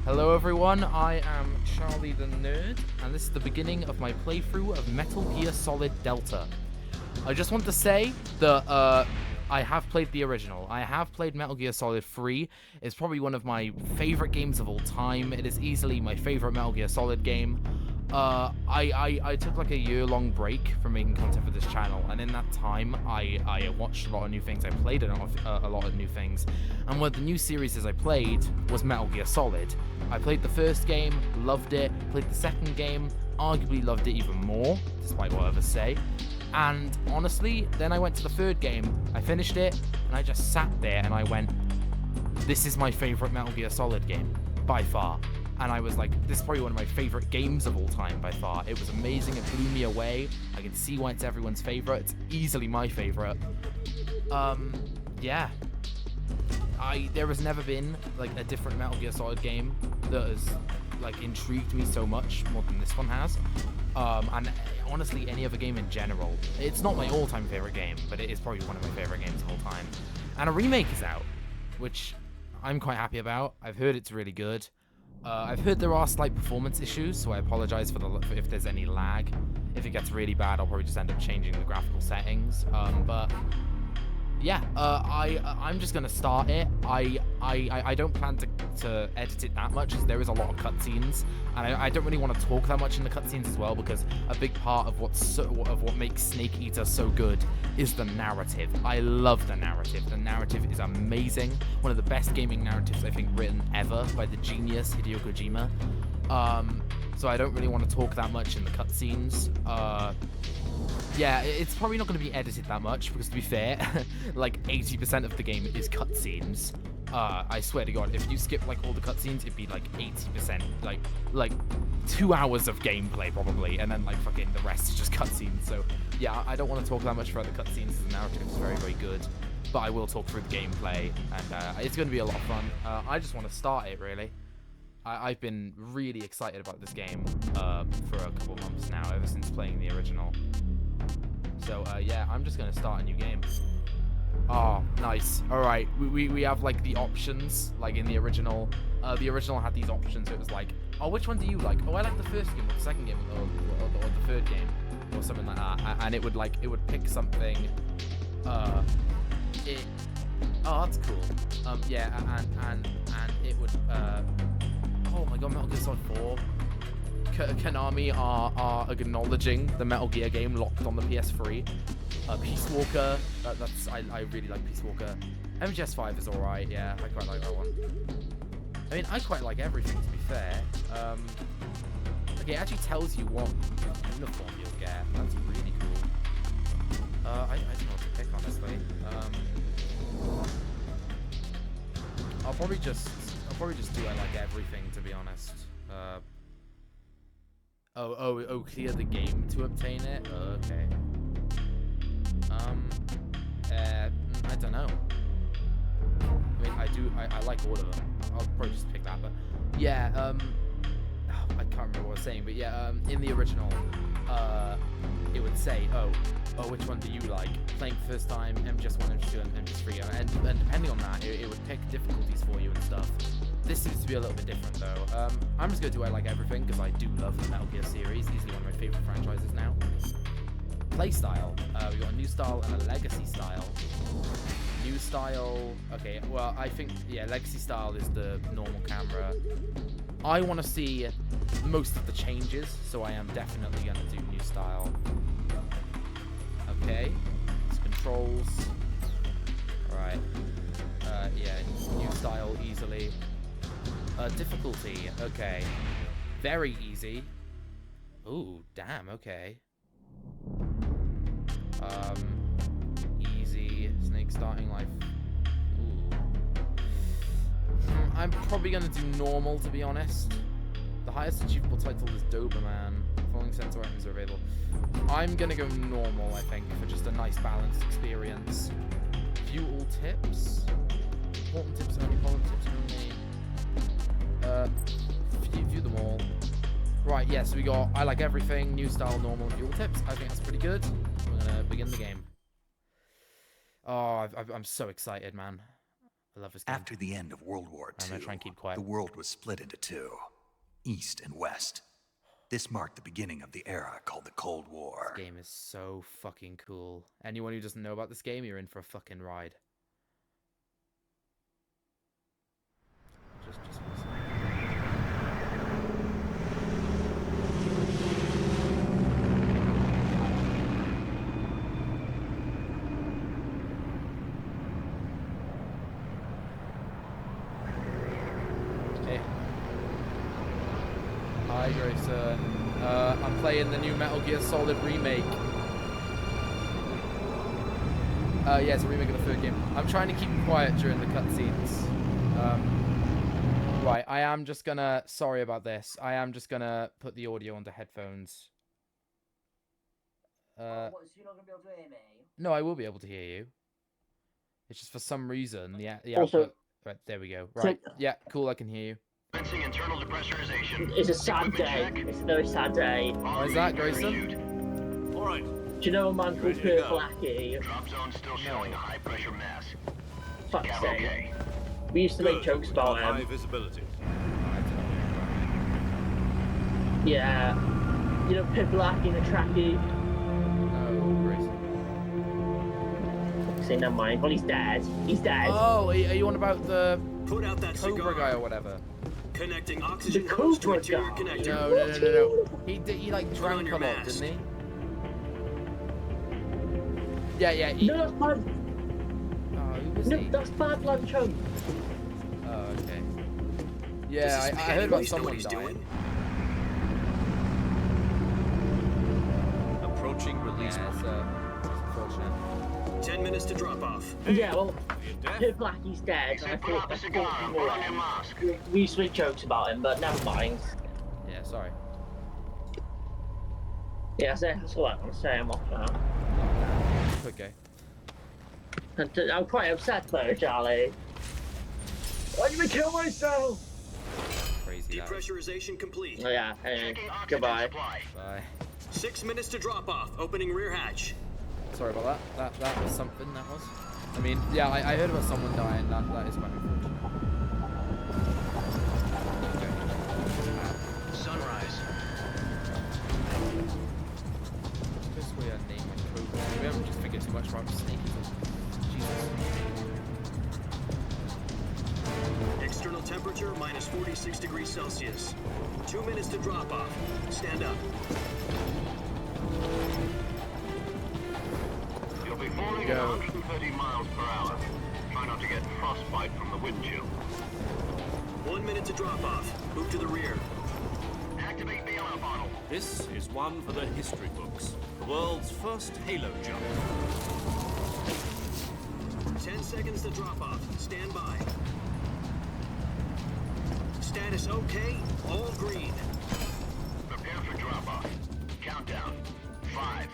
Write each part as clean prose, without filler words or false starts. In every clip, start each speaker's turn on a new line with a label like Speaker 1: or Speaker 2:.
Speaker 1: Hello everyone, I am Charlie the Nerd, and this is the beginning of my playthrough of Metal Gear Solid Delta. I just want to say that I have played the original. I have played Metal Gear Solid 3. It's probably one of my favorite games of all time. It is easily my favorite Metal Gear Solid game. I took like a year-long break from making content for this channel, and in that time, I watched a lot of new things. I played a lot of new things, and one of the new series I played was Metal Gear Solid. I played the first game, loved it. Played the second game, arguably loved it even more, despite what others say. And honestly, then I went to the third game, I finished it, and I just sat there and I went, this is my favorite Metal Gear Solid game, by far. And I was like, this is probably one of my favorite games of all time, by far. It was amazing, it blew me away. I can see why it's everyone's favorite. It's easily my favorite. Yeah. There has never been, like, a different Metal Gear Solid game that has, like, intrigued me so much more than this one has. And honestly, any other game in general. It's not my all-time favorite game, but it is probably one of my favorite games of all time. And a remake is out, which I'm quite happy about. I've heard it's really good. I've heard there are slight performance issues, so I apologize for if there's any lag. If it gets really bad, I'll probably just end up changing the graphical settings. But yeah, I'm just gonna start it. I don't plan to edit it that much because there is a lot of cutscenes, and I don't really want to talk that much in the cutscenes as well, because a big part of what makes Snake Eater so good is the narrative. I love the narrative. The narrative is amazing. One of the best gaming narratives I think written ever by the genius Hideo Kojima. So I don't really want to talk that much in the cutscenes. Yeah, it's probably not going to be edited that much, because to be fair, like 80% of the game is cutscenes. I swear to God, if you skip like all the cutscenes, it'd be like 80%, like 2 hours of gameplay probably, and then like fucking the rest is just cutscenes. So yeah, I don't want to talk that much about the cutscenes. The narrative is very, very good, but I will talk through the gameplay, and it's going to be a lot of fun. I just want to start it really. I've been really excited about this game for a couple months now, ever since playing the original. So yeah, I'm just gonna start a new game. Oh, nice. All right, we have like the options, like in the original. The original had these options. It was like, oh, which one do you like? Oh, I like the first game, or the second game, or the third game, or something like that. And it would pick something. Oh, that's cool. Yeah, and it would. Oh my God, Metal Gear Solid 4. Konami are acknowledging the Metal Gear game locked on the PS3. Peace Walker, I really like Peace Walker. MGS5 is alright, yeah, I quite like that one. I mean, I quite like everything, to be fair. Okay, it actually tells you what uniform you'll get. That's really cool. I don't know what to pick, honestly. I'll probably just do I like everything, to be honest. Clear the game to obtain it? Okay. I don't know. I mean, I like all of them. I'll probably just pick that, but yeah, I can't remember what I was saying, but yeah, in the original, it would say, oh, which one do you like? Playing first time, MGS1, MGS2, and MGS3, and depending on that, it would pick difficulties for you and stuff. This seems to be a little bit different, though. I'm just going to do I like everything, because I do love the Metal Gear series. Easily one of my favorite franchises now. Playstyle. We've got a new style and a legacy style. New style... Okay, well, I think, yeah, legacy style is the normal camera. I want to see most of the changes, so I am definitely going to do new style. Okay. It's controls. Alright. Yeah, new style easily. Difficulty, okay. Very easy. Ooh, damn, okay. Easy. Snake starting life. Ooh. I'm probably gonna do normal, to be honest. The highest achievable title is Doberman. Following sensor items are available. I'm gonna go normal, I think, for just a nice balanced experience. View all tips. Important tips only, problem tips only. View them all. Right, yeah, so we got I like everything, new style, normal, view all tips. I think that's pretty good. We're gonna begin the game. Oh, I'm so excited, man. I love this game.
Speaker 2: After the end of World War II,
Speaker 1: I'm gonna try and keep quiet.
Speaker 2: the world was split into two, East and West. This marked the beginning of the era called the Cold War.
Speaker 1: This game is so fucking cool. Anyone who doesn't know about this game, you're in for a fucking ride. Just okay. Hi, Grayson. I'm playing the new Metal Gear Solid remake. Yeah, it's a remake of the third game. I'm trying to keep quiet during the cutscenes. Right, I am just gonna... Sorry about this. I am just gonna put the audio onto headphones.
Speaker 3: What, so you're not going to be able to hear me?
Speaker 1: No, I will be able to hear you. It's just for some reason the
Speaker 3: Also,
Speaker 1: output... Right, there we go. Right, yeah, cool, I can hear you.
Speaker 4: Internal depressurization.
Speaker 3: it's a sad day. It's a very sad day.
Speaker 1: Why is that, Grayson?
Speaker 4: All right.
Speaker 3: Do you know a man called Kurt Blackie?
Speaker 4: Drop zone still showing a high pressure mass.
Speaker 3: Fuck's
Speaker 4: Cam
Speaker 3: sake.
Speaker 4: okay.
Speaker 3: We used to make jokes about
Speaker 5: High
Speaker 3: him.
Speaker 5: visibility.
Speaker 3: Yeah. You know, Kurt Blackie in a trackie.
Speaker 1: No, Grayson.
Speaker 3: Say, never mind. Well, he's dead. He's dead.
Speaker 1: Oh, are you on about the
Speaker 5: Put out that
Speaker 1: Cobra
Speaker 5: cigar.
Speaker 1: guy or whatever?
Speaker 5: Connecting
Speaker 3: The
Speaker 5: oxygen hose to
Speaker 3: Cobra
Speaker 5: interior
Speaker 3: guy.
Speaker 5: connector.
Speaker 1: No. He like
Speaker 5: on
Speaker 1: drank a
Speaker 5: your
Speaker 1: lot,
Speaker 5: mask.
Speaker 1: didn't he? Yeah.
Speaker 3: No, that's bad.
Speaker 1: Oh, who was
Speaker 3: No,
Speaker 1: he?
Speaker 3: that's bad Lanchon.
Speaker 1: Oh, okay.
Speaker 5: Does
Speaker 1: Yeah, I
Speaker 5: this
Speaker 1: heard about
Speaker 5: Pennywise know what
Speaker 1: someone
Speaker 5: he's
Speaker 1: dying.
Speaker 5: doing? Approaching release
Speaker 1: Yeah,
Speaker 5: point.
Speaker 1: it's unfortunate.
Speaker 5: 10 minutes to drop off.
Speaker 3: Yeah, well,
Speaker 5: You deaf?
Speaker 3: Kurt Blackie's dead. And I
Speaker 4: Except put
Speaker 3: thought,
Speaker 4: up a cigar and put on your mask.
Speaker 3: we used to make jokes about him, but never mind.
Speaker 1: Yeah, sorry.
Speaker 3: Yeah, that's all I'm going to say. I'm off now.
Speaker 1: Okay.
Speaker 3: I'm quite upset though, Charlie. I'm gonna kill myself!
Speaker 1: Crazy that.
Speaker 5: Depressurization complete.
Speaker 3: Oh yeah, anyway,
Speaker 4: Checking oxygen
Speaker 3: goodbye.
Speaker 4: supply.
Speaker 1: Bye.
Speaker 5: 6 minutes to drop off. Opening rear hatch.
Speaker 1: Sorry about that. That was something, that was. I mean, yeah, I heard about someone dying. That is quite unfortunate.
Speaker 4: Sunrise.
Speaker 1: This way I name it Cobra. We haven't just figured too much about Snake. Jesus.
Speaker 5: External temperature minus 46 degrees Celsius. 2 minutes to drop off. Stand up.
Speaker 4: You'll be falling at
Speaker 1: Go.
Speaker 4: 130 miles per hour. Try not to get frostbite from the wind chill.
Speaker 5: 1 minute to drop off. Move to the rear.
Speaker 4: Activate bailout bottle.
Speaker 6: This is one for the history books. The world's first halo jump.
Speaker 5: 10 seconds to drop off. Stand by. Status okay. All green.
Speaker 4: Prepare for drop off. Countdown. 5,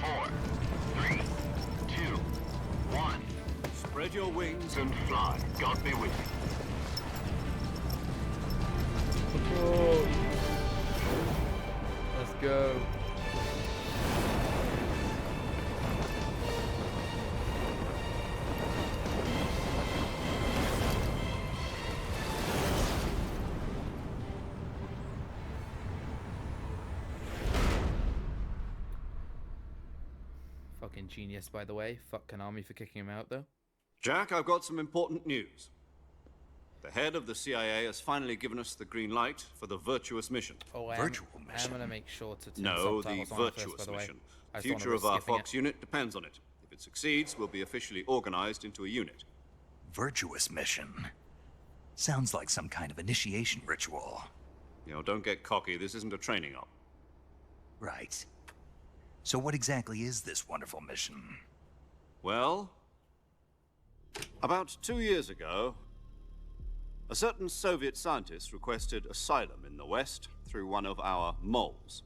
Speaker 4: 4, 3, 2, 1.
Speaker 6: Spread your wings
Speaker 4: And fly. God be with you.
Speaker 1: Oh. Let's go. Fucking genius, by the way. Fuck Konami for kicking him out, though.
Speaker 6: Jack, I've got some important news. The head of the CIA has finally given us the green light for the virtuous mission.
Speaker 1: Oh,
Speaker 2: Virtual
Speaker 1: I'm
Speaker 2: mission?
Speaker 1: gonna make sure to turn
Speaker 6: No, the
Speaker 1: subtitles on first,
Speaker 6: virtuous
Speaker 1: by the way.
Speaker 6: mission.
Speaker 1: I
Speaker 6: The
Speaker 1: just don't
Speaker 6: future
Speaker 1: wanna
Speaker 6: of our
Speaker 1: risk skipping
Speaker 6: Fox
Speaker 1: it.
Speaker 6: unit depends on it. If it succeeds, we'll be officially organized into a unit.
Speaker 2: Virtuous mission. Sounds like some kind of initiation ritual.
Speaker 6: You know, don't get cocky. This isn't a training op.
Speaker 2: Right. So what exactly is this wonderful mission?
Speaker 6: Well, about 2 years ago, a certain Soviet scientist requested asylum in the West through one of our moles.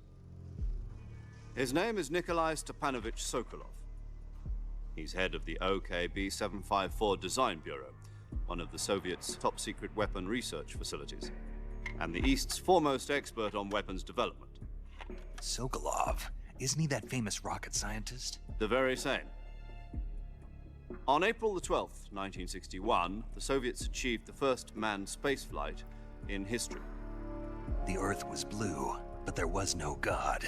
Speaker 6: His name is Nikolai Stepanovich Sokolov. He's head of the OKB-754 Design Bureau, one of the Soviets' top-secret weapon research facilities, and the East's foremost expert on weapons development.
Speaker 2: Sokolov. Isn't he that famous rocket scientist?
Speaker 6: The very same. On April the 12th, 1961, the Soviets achieved the first manned spaceflight in history.
Speaker 2: The Earth was blue, but there was no God.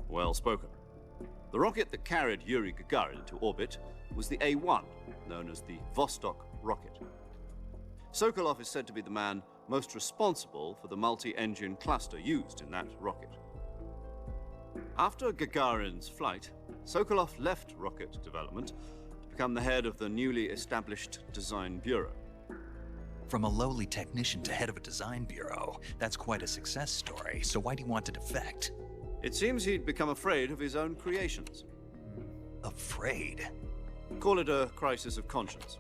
Speaker 6: Well spoken. The rocket that carried Yuri Gagarin into orbit was the A-1, known as the Vostok rocket. Sokolov is said to be the man most responsible for the multi-engine cluster used in that rocket. After Gagarin's flight, Sokolov left rocket development to become the head of the newly established Design Bureau.
Speaker 2: From a lowly technician to head of a design bureau, that's quite a success story, so why do you want to defect?
Speaker 6: It seems he'd become afraid of his own creations.
Speaker 2: Afraid?
Speaker 6: Call it a crisis of conscience.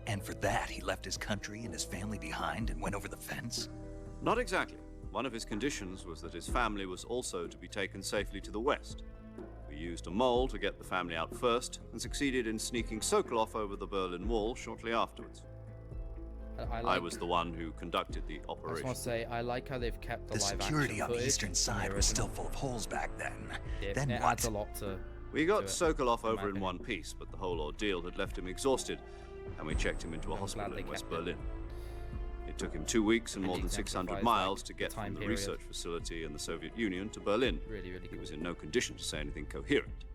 Speaker 2: And for that, he left his country and his family behind and went over the fence?
Speaker 6: Not exactly. One of his conditions was that his family was also to be taken safely to the west. We used a mole to get the family out first and succeeded in sneaking Sokolov over the Berlin Wall shortly afterwards. I was the one who conducted the
Speaker 1: I just
Speaker 6: operation.
Speaker 1: want to say, I like how they've kept the
Speaker 2: The
Speaker 1: live
Speaker 2: security
Speaker 1: action
Speaker 2: on the
Speaker 1: footage
Speaker 2: eastern
Speaker 1: from
Speaker 2: side
Speaker 1: the
Speaker 2: was still
Speaker 1: original.
Speaker 2: full of holes back then.
Speaker 1: It,
Speaker 2: Then
Speaker 1: it
Speaker 2: what?
Speaker 1: adds a lot to...
Speaker 6: We got
Speaker 1: to it,
Speaker 6: Sokolov
Speaker 1: in my
Speaker 6: over in
Speaker 1: opinion.
Speaker 6: one piece, but the whole ordeal had left him exhausted, and we checked him into a
Speaker 1: I'm glad
Speaker 6: hospital
Speaker 1: they
Speaker 6: in West
Speaker 1: kept it.
Speaker 6: Berlin. It took him 2 weeks and
Speaker 1: And
Speaker 6: more
Speaker 1: it
Speaker 6: than 600
Speaker 1: exemplifies,
Speaker 6: miles
Speaker 1: like,
Speaker 6: to
Speaker 1: the
Speaker 6: get
Speaker 1: time
Speaker 6: from the
Speaker 1: period.
Speaker 6: research facility in the Soviet Union to Berlin.
Speaker 1: Really, really
Speaker 6: He
Speaker 1: cool.
Speaker 6: was in no condition to say anything coherent.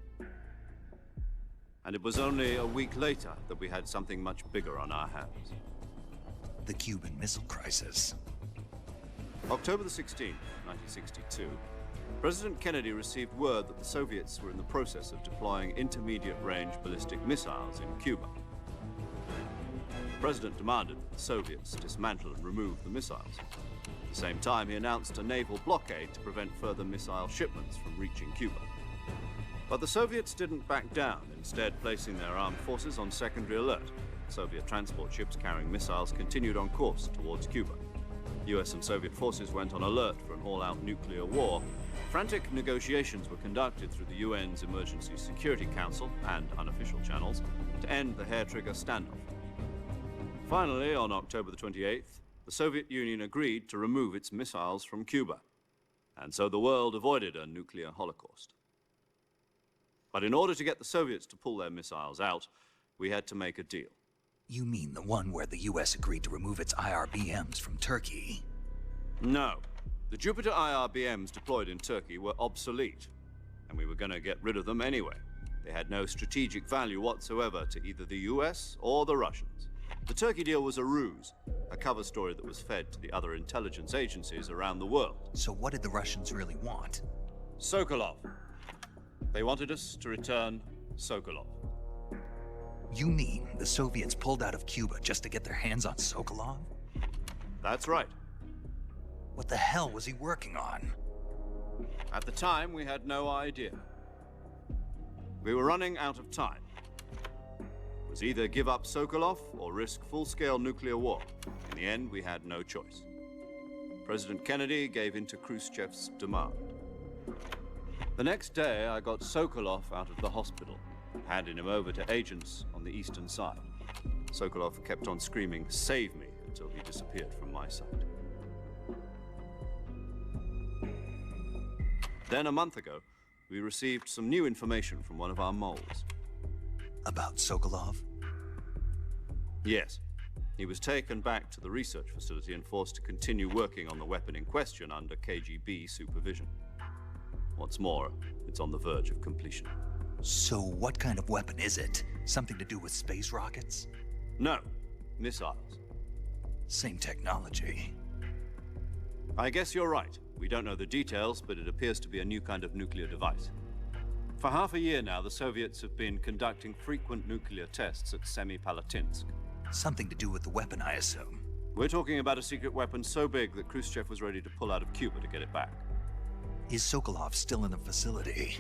Speaker 6: And it was only a week later that we had something much bigger on our hands.
Speaker 2: The Cuban Missile Crisis.
Speaker 6: October the 16th, 1962, President Kennedy received word that the Soviets were in the process of deploying intermediate-range ballistic missiles in Cuba. The President demanded that the Soviets dismantle and remove the missiles. At the same time, he announced a naval blockade to prevent further missile shipments from reaching Cuba. But the Soviets didn't back down, instead placing their armed forces on secondary alert. Soviet transport ships carrying missiles continued on course towards Cuba. US and Soviet forces went on alert for an all-out nuclear war. Frantic negotiations were conducted through the UN's Emergency Security Council and unofficial channels to end the hair-trigger standoff. Finally, on October the 28th, the Soviet Union agreed to remove its missiles from Cuba. And so the world avoided a nuclear holocaust. But in order to get the Soviets to pull their missiles out, we had to make a deal.
Speaker 2: You mean the one where the US agreed to remove its IRBMs from Turkey?
Speaker 6: No. The Jupiter IRBMs deployed in Turkey were obsolete, and we were going to get rid of them anyway. They had no strategic value whatsoever to either the US or the Russians. The Turkey deal was a ruse, a cover story that was fed to the other intelligence agencies around the world.
Speaker 2: So what did the Russians really want?
Speaker 6: Sokolov. They wanted us to return Sokolov.
Speaker 2: You mean the Soviets pulled out of Cuba just to get their hands on Sokolov?
Speaker 6: That's right.
Speaker 2: What the hell was he working on?
Speaker 6: At the time, we had no idea. We were running out of time. It was either give up Sokolov or risk full-scale nuclear war. In the end, we had no choice. President Kennedy gave in to Khrushchev's demand. The next day, I got Sokolov out of the hospital, handing him over to agents on the eastern side. Sokolov kept on screaming, "Save me," until he disappeared from my sight. Then, a month ago, we received some new information from one of our moles.
Speaker 2: About Sokolov?
Speaker 6: Yes. He was taken back to the research facility and forced to continue working on the weapon in question under KGB supervision. What's more, it's on the verge of completion.
Speaker 2: So what kind of weapon is it? Something to do with space rockets?
Speaker 6: No, missiles.
Speaker 2: Same technology.
Speaker 6: I guess you're right. We don't know the details, but it appears to be a new kind of nuclear device. For half a year now, the Soviets have been conducting frequent nuclear tests at Semipalatinsk.
Speaker 2: Something to do with the weapon, I assume.
Speaker 6: We're talking about a secret weapon so big that Khrushchev was ready to pull out of Cuba to get it back.
Speaker 2: Is Sokolov still in the facility?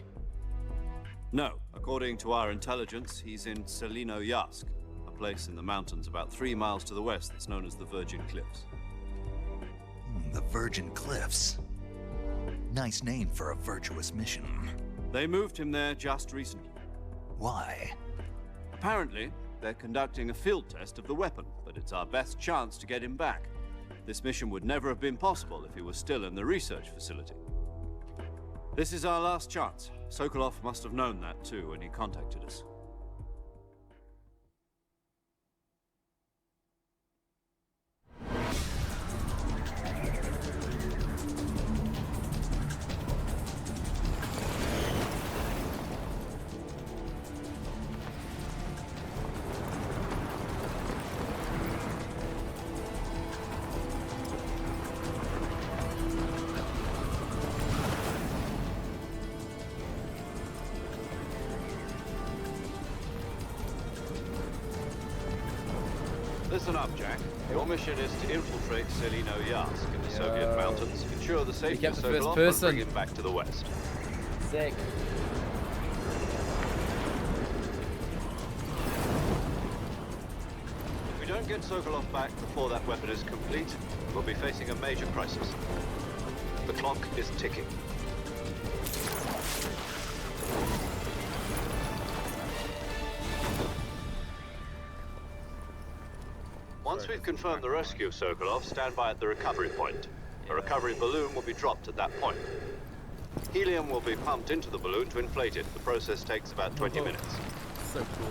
Speaker 6: No. According to our intelligence, he's in Selinoyarsk, a place in the mountains about 3 miles to the west that's known as the Virgin Cliffs.
Speaker 2: The Virgin Cliffs. Nice name for a virtuous mission.
Speaker 6: They moved him there just recently.
Speaker 2: Why?
Speaker 6: Apparently, they're conducting a field test of the weapon, but it's our best chance to get him back. This mission would never have been possible if he was still in the research facility. This is our last chance. Sokolov must have known that too when he contacted us. Listen up, Jack. Your mission is to infiltrate Selino Yask in the Soviet mountains, ensure the safety of
Speaker 1: kept the first
Speaker 6: Sokolov, and
Speaker 1: person.
Speaker 6: bring him back to the west.
Speaker 1: Sick.
Speaker 6: If we don't get Sokolov back before that weapon is complete, we'll be facing a major crisis. The clock is ticking. Once we've confirmed the rescue of Sokolov, stand by at the recovery point. A recovery balloon will be dropped at that point. Helium will be pumped into the balloon to inflate it. The process takes about 20 minutes.
Speaker 1: So cool.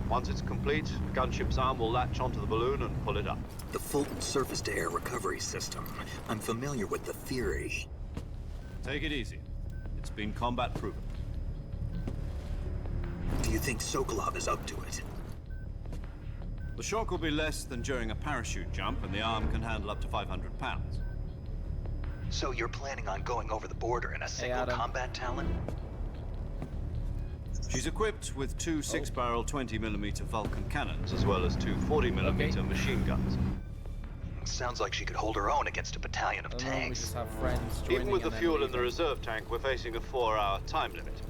Speaker 6: Once it's complete, the gunship's arm will latch onto the balloon and pull it up.
Speaker 2: The Fulton surface-to-air recovery system. I'm familiar with the theory.
Speaker 6: Take it easy. It's been combat proven.
Speaker 2: Do you think Sokolov is up to it?
Speaker 6: The shock will be less than during a parachute jump, and the arm can handle up to 500 pounds.
Speaker 2: So you're planning on going over the border in a single
Speaker 1: Adam.
Speaker 2: combat Talon?
Speaker 6: She's equipped with two 6-barrel 20mm Vulcan cannons, as well as two 40mm machine guns.
Speaker 2: Sounds like she could hold her own against a battalion of
Speaker 1: We
Speaker 2: tanks.
Speaker 1: just have friends joining.
Speaker 6: Even with the
Speaker 1: and then
Speaker 6: fuel in the
Speaker 1: leaving.
Speaker 6: reserve tank, we're facing a 4-hour time limit.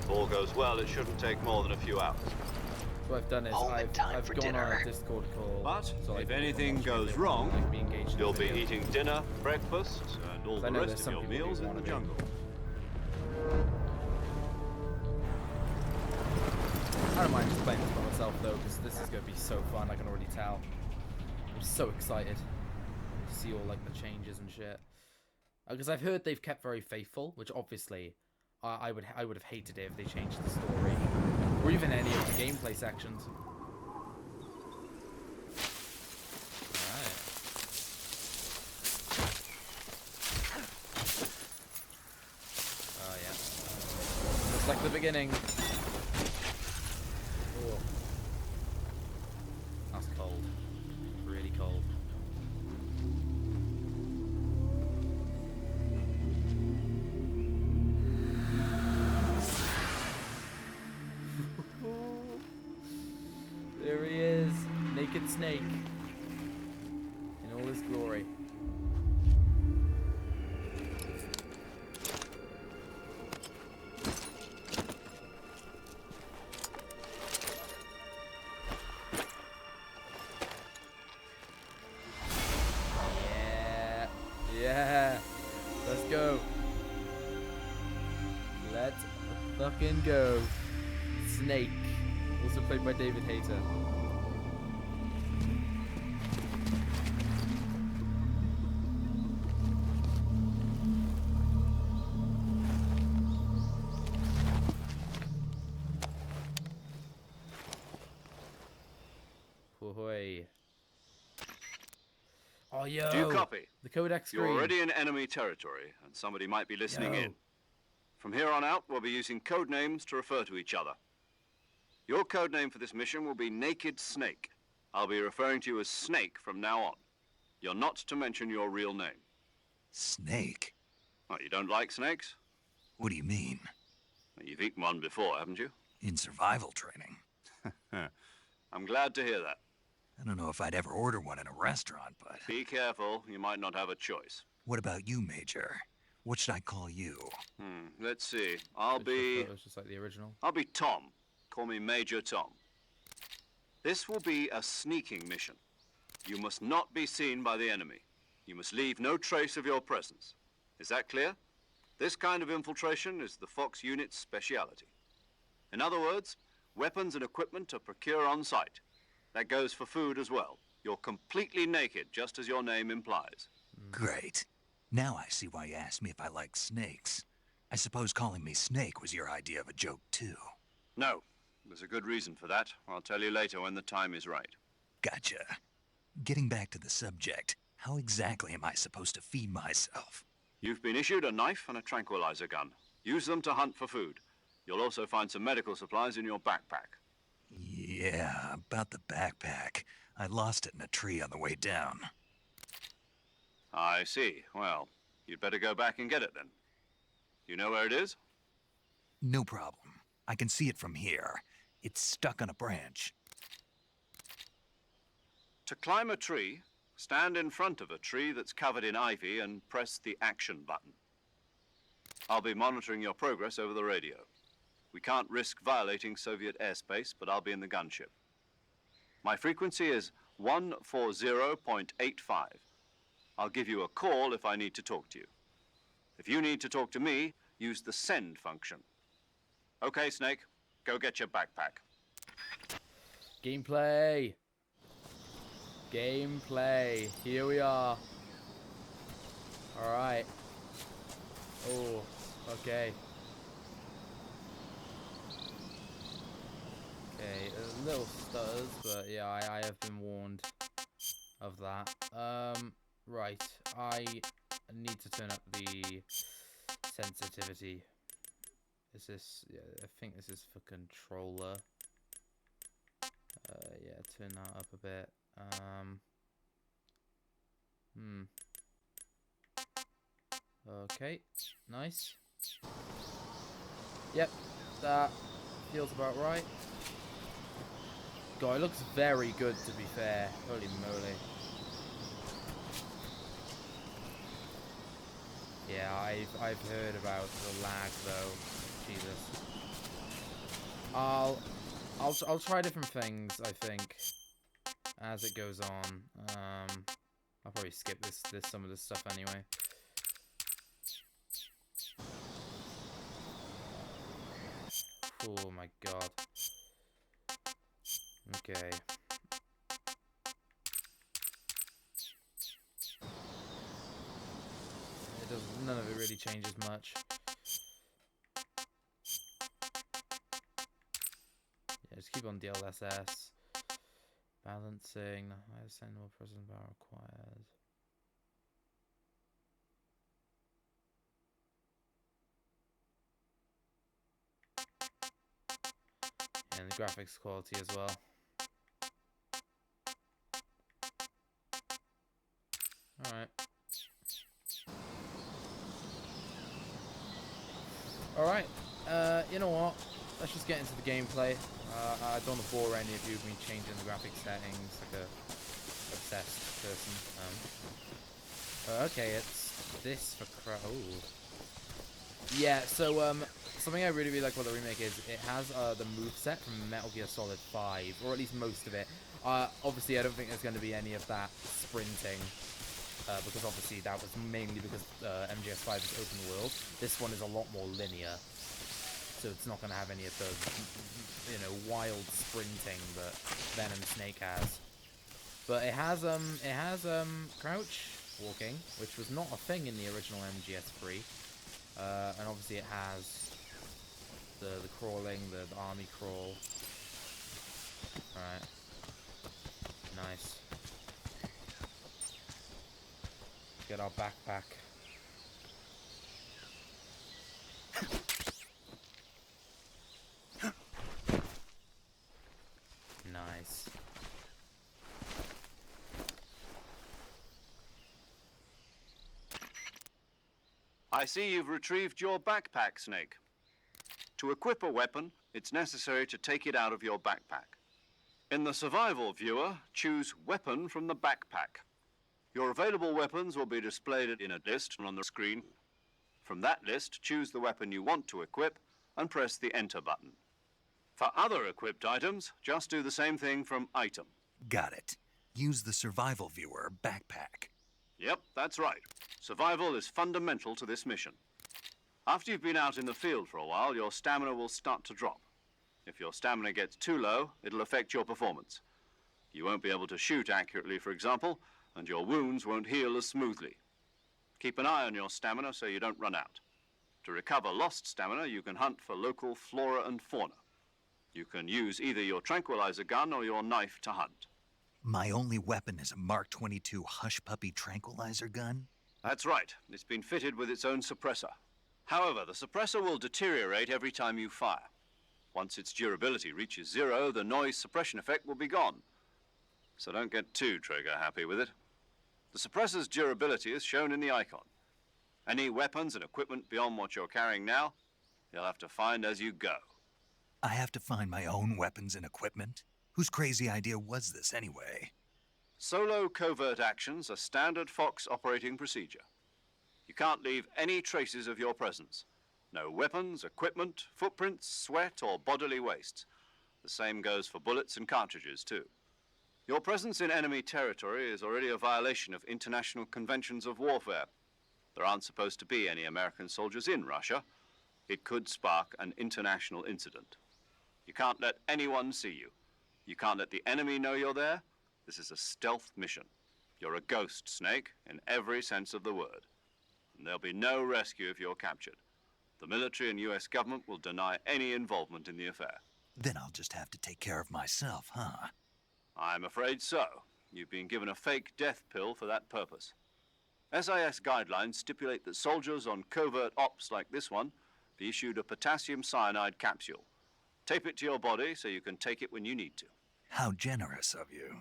Speaker 6: If all goes well, it shouldn't take more than a few hours.
Speaker 1: So I've done is
Speaker 2: Home in time
Speaker 1: I've
Speaker 2: for
Speaker 1: gone on
Speaker 2: dinner.
Speaker 1: a Discord call.
Speaker 6: But
Speaker 1: so
Speaker 6: if
Speaker 1: like,
Speaker 6: anything
Speaker 1: people
Speaker 6: goes
Speaker 1: they
Speaker 6: wrong,
Speaker 1: wanna, like, be engaged in the
Speaker 6: you'll be
Speaker 1: video.
Speaker 6: eating dinner, breakfast, and all
Speaker 1: I
Speaker 6: the
Speaker 1: know
Speaker 6: rest
Speaker 1: there's
Speaker 6: of
Speaker 1: some
Speaker 6: your
Speaker 1: people who
Speaker 6: meals in
Speaker 1: wanna
Speaker 6: the
Speaker 1: be.
Speaker 6: jungle.
Speaker 1: I don't mind just playing this by myself though, because this is going to be so fun. I can already tell. I'm so excited to see all like the changes and shit. Because I've heard they've kept very faithful, which obviously I would have hated it if they changed the story or even any of the gameplay sections. Alright. Oh yeah. Just like the beginning. Oh. That's cold. Really cold. There he is, naked snake in all his glory. Yeah, yeah, let's go. Let's fucking go. Snake, also played by David Hayter. Ahoy. Oh, yo.
Speaker 6: Do you copy?
Speaker 1: The codex screen.
Speaker 6: You're already in enemy territory, and somebody might be listening in. From here on out, we'll be using code names to refer to each other. Your code name for this mission will be Naked Snake. I'll be referring to you as Snake from now on. You're not to mention your real name.
Speaker 2: Snake?
Speaker 6: Oh, you don't like snakes?
Speaker 2: What do you mean?
Speaker 6: Well, you've eaten one before, haven't you?
Speaker 2: In survival training?
Speaker 6: I'm glad to hear that.
Speaker 2: I don't know if I'd ever order one in a restaurant, but...
Speaker 6: Be careful, you might not have a choice.
Speaker 2: What about you, Major? What should I call you?
Speaker 6: Let's see. I'll be
Speaker 1: Just like the original.
Speaker 6: Tom. Call me Major Tom. This will be a sneaking mission. You must not be seen by the enemy. You must leave no trace of your presence. Is that clear? This kind of infiltration is the Fox unit's speciality. In other words, weapons and equipment are procured on site. That goes for food as well. You're completely naked, just as your name implies.
Speaker 2: Great. Now I see why you asked me if I like snakes. I suppose calling me Snake was your idea of a joke, too.
Speaker 6: No, there's a good reason for that. I'll tell you later when the time is right.
Speaker 2: Gotcha. Getting back to the subject, how exactly am I supposed to feed myself?
Speaker 6: You've been issued a knife and a tranquilizer gun. Use them to hunt for food. You'll also find some medical supplies in your backpack.
Speaker 2: Yeah, about the backpack. I lost it in a tree on the way down.
Speaker 6: I see. Well, you'd better go back and get it then. You know where it is?
Speaker 2: No problem. I can see it from here. It's stuck on a branch.
Speaker 6: To climb a tree, stand in front of a tree that's covered in ivy and press the action button. I'll be monitoring your progress over the radio. We can't risk violating Soviet airspace, but I'll be in the gunship. My frequency is 140.85. I'll give you a call if I need to talk to you. If you need to talk to me, use the send function. Okay, Snake, go get your backpack.
Speaker 1: Gameplay. Gameplay. Here we are. Alright. Oh, okay. Okay, a little stutters, but yeah, I have been warned of that. Right, I need to turn up the sensitivity. Is this, yeah, I think this is for controller. Yeah, turn that up a bit. Okay, nice. Yep, that feels about right. God, it looks very good, to be fair. Holy moly. Yeah, I've heard about the lag though. Jesus. I'll try different things, I think, as it goes on. I'll probably skip some of this stuff anyway. Oh my god. Okay. None of it really changes much. Yeah, just keep on DLSS. Balancing, the highest signal processing power required. And the graphics quality as well. Alright. Alright, you know what? Let's just get into the gameplay. I don't want to bore any of you with me changing the graphics settings like a obsessed person. Okay, it's this for oh. Yeah, so something I really like about the remake is it has the moveset from Metal Gear Solid 5, or at least most of it. Obviously, I don't think there's going to be any of that sprinting. Because obviously that was mainly because MGS5 is open world. This one is a lot more linear, so it's not going to have any of the, you know, wild sprinting that Venom Snake has. But it has crouch walking, which was not a thing in the original MGS3, and obviously it has the crawling, the army crawl. All right, nice. Get our backpack. Nice.
Speaker 6: I see you've retrieved your backpack, Snake. To equip a weapon, it's necessary to take it out of your backpack. In the survival viewer, choose Weapon from the backpack. Your available weapons will be displayed in a list on the screen. From that list, choose the weapon you want to equip and press the Enter button. For other equipped items, just do the same thing from Item.
Speaker 2: Got it. Use the survival viewer backpack.
Speaker 6: Yep, that's right. Survival is fundamental to this mission. After you've been out in the field for a while, your stamina will start to drop. If your stamina gets too low, it'll affect your performance. You won't be able to shoot accurately, for example, and your wounds won't heal as smoothly. Keep an eye on your stamina so you don't run out. To recover lost stamina, you can hunt for local flora and fauna. You can use either your tranquilizer gun or your knife to hunt.
Speaker 2: My only weapon is a Mark 22 Hush Puppy tranquilizer gun?
Speaker 6: That's right. It's been fitted with its own suppressor. However, the suppressor will deteriorate every time you fire. Once its durability reaches 0, the noise suppression effect will be gone. So don't get too trigger happy with it. The suppressor's durability is shown in the icon. Any weapons and equipment beyond what you're carrying now, you'll have to find as you go.
Speaker 2: I have to find my own weapons and equipment? Whose crazy idea was this anyway?
Speaker 6: Solo covert actions are standard Fox operating procedure. You can't leave any traces of your presence. No weapons, equipment, footprints, sweat, or bodily wastes. The same goes for bullets and cartridges, too. Your presence in enemy territory is already a violation of international conventions of warfare. There aren't supposed to be any American soldiers in Russia. It could spark an international incident. You can't let anyone see you. You can't let the enemy know you're there. This is a stealth mission. You're a ghost, Snake, in every sense of the word. And there'll be no rescue if you're captured. The military and US government will deny any involvement in the affair.
Speaker 2: Then I'll just have to take care of myself, huh?
Speaker 6: I'm afraid so. You've been given a fake death pill for that purpose. SIS guidelines stipulate that soldiers on covert ops like this one be issued a potassium cyanide capsule. Tape it to your body so you can take it when you need to.
Speaker 2: How generous of you.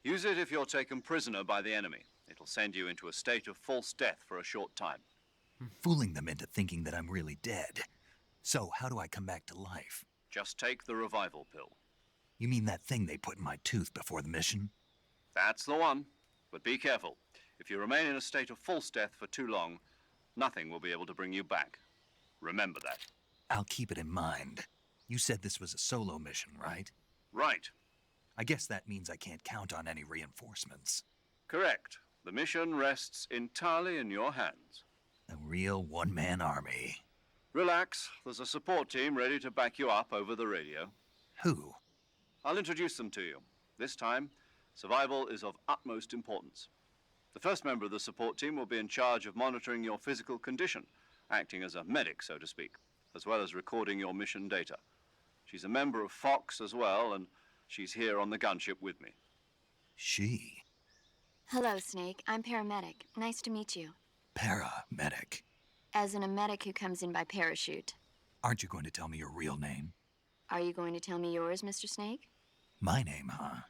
Speaker 6: Use it if you're taken prisoner by the enemy. It'll send you into a state of false death for a short time.
Speaker 2: Fooling them into thinking that I'm really dead. So how do I come back to life?
Speaker 6: Just take the revival pill.
Speaker 2: You mean that thing they put in my tooth before the mission?
Speaker 6: That's the one. But be careful. If you remain in a state of false death for too long, nothing will be able to bring you back. Remember that.
Speaker 2: I'll keep it in mind. You said this was a solo mission, right?
Speaker 6: Right.
Speaker 2: I guess that means I can't count on any reinforcements.
Speaker 6: Correct. The mission rests entirely in your hands.
Speaker 2: A real one-man army.
Speaker 6: Relax. There's a support team ready to back you up over the radio.
Speaker 2: Who?
Speaker 6: I'll introduce them to you. This time, survival is of utmost importance. The first member of the support team will be in charge of monitoring your physical condition, acting as a medic, so to speak, as well as recording your mission data. She's a member of Fox as well, and she's here on the gunship with me.
Speaker 2: She?
Speaker 7: Hello, Snake. I'm paramedic. Nice to meet you.
Speaker 2: Paramedic.
Speaker 7: As in a medic who comes in by parachute.
Speaker 2: Aren't you going to tell me your real name?
Speaker 7: Are you going to tell me yours, Mr. Snake?
Speaker 2: My name, huh?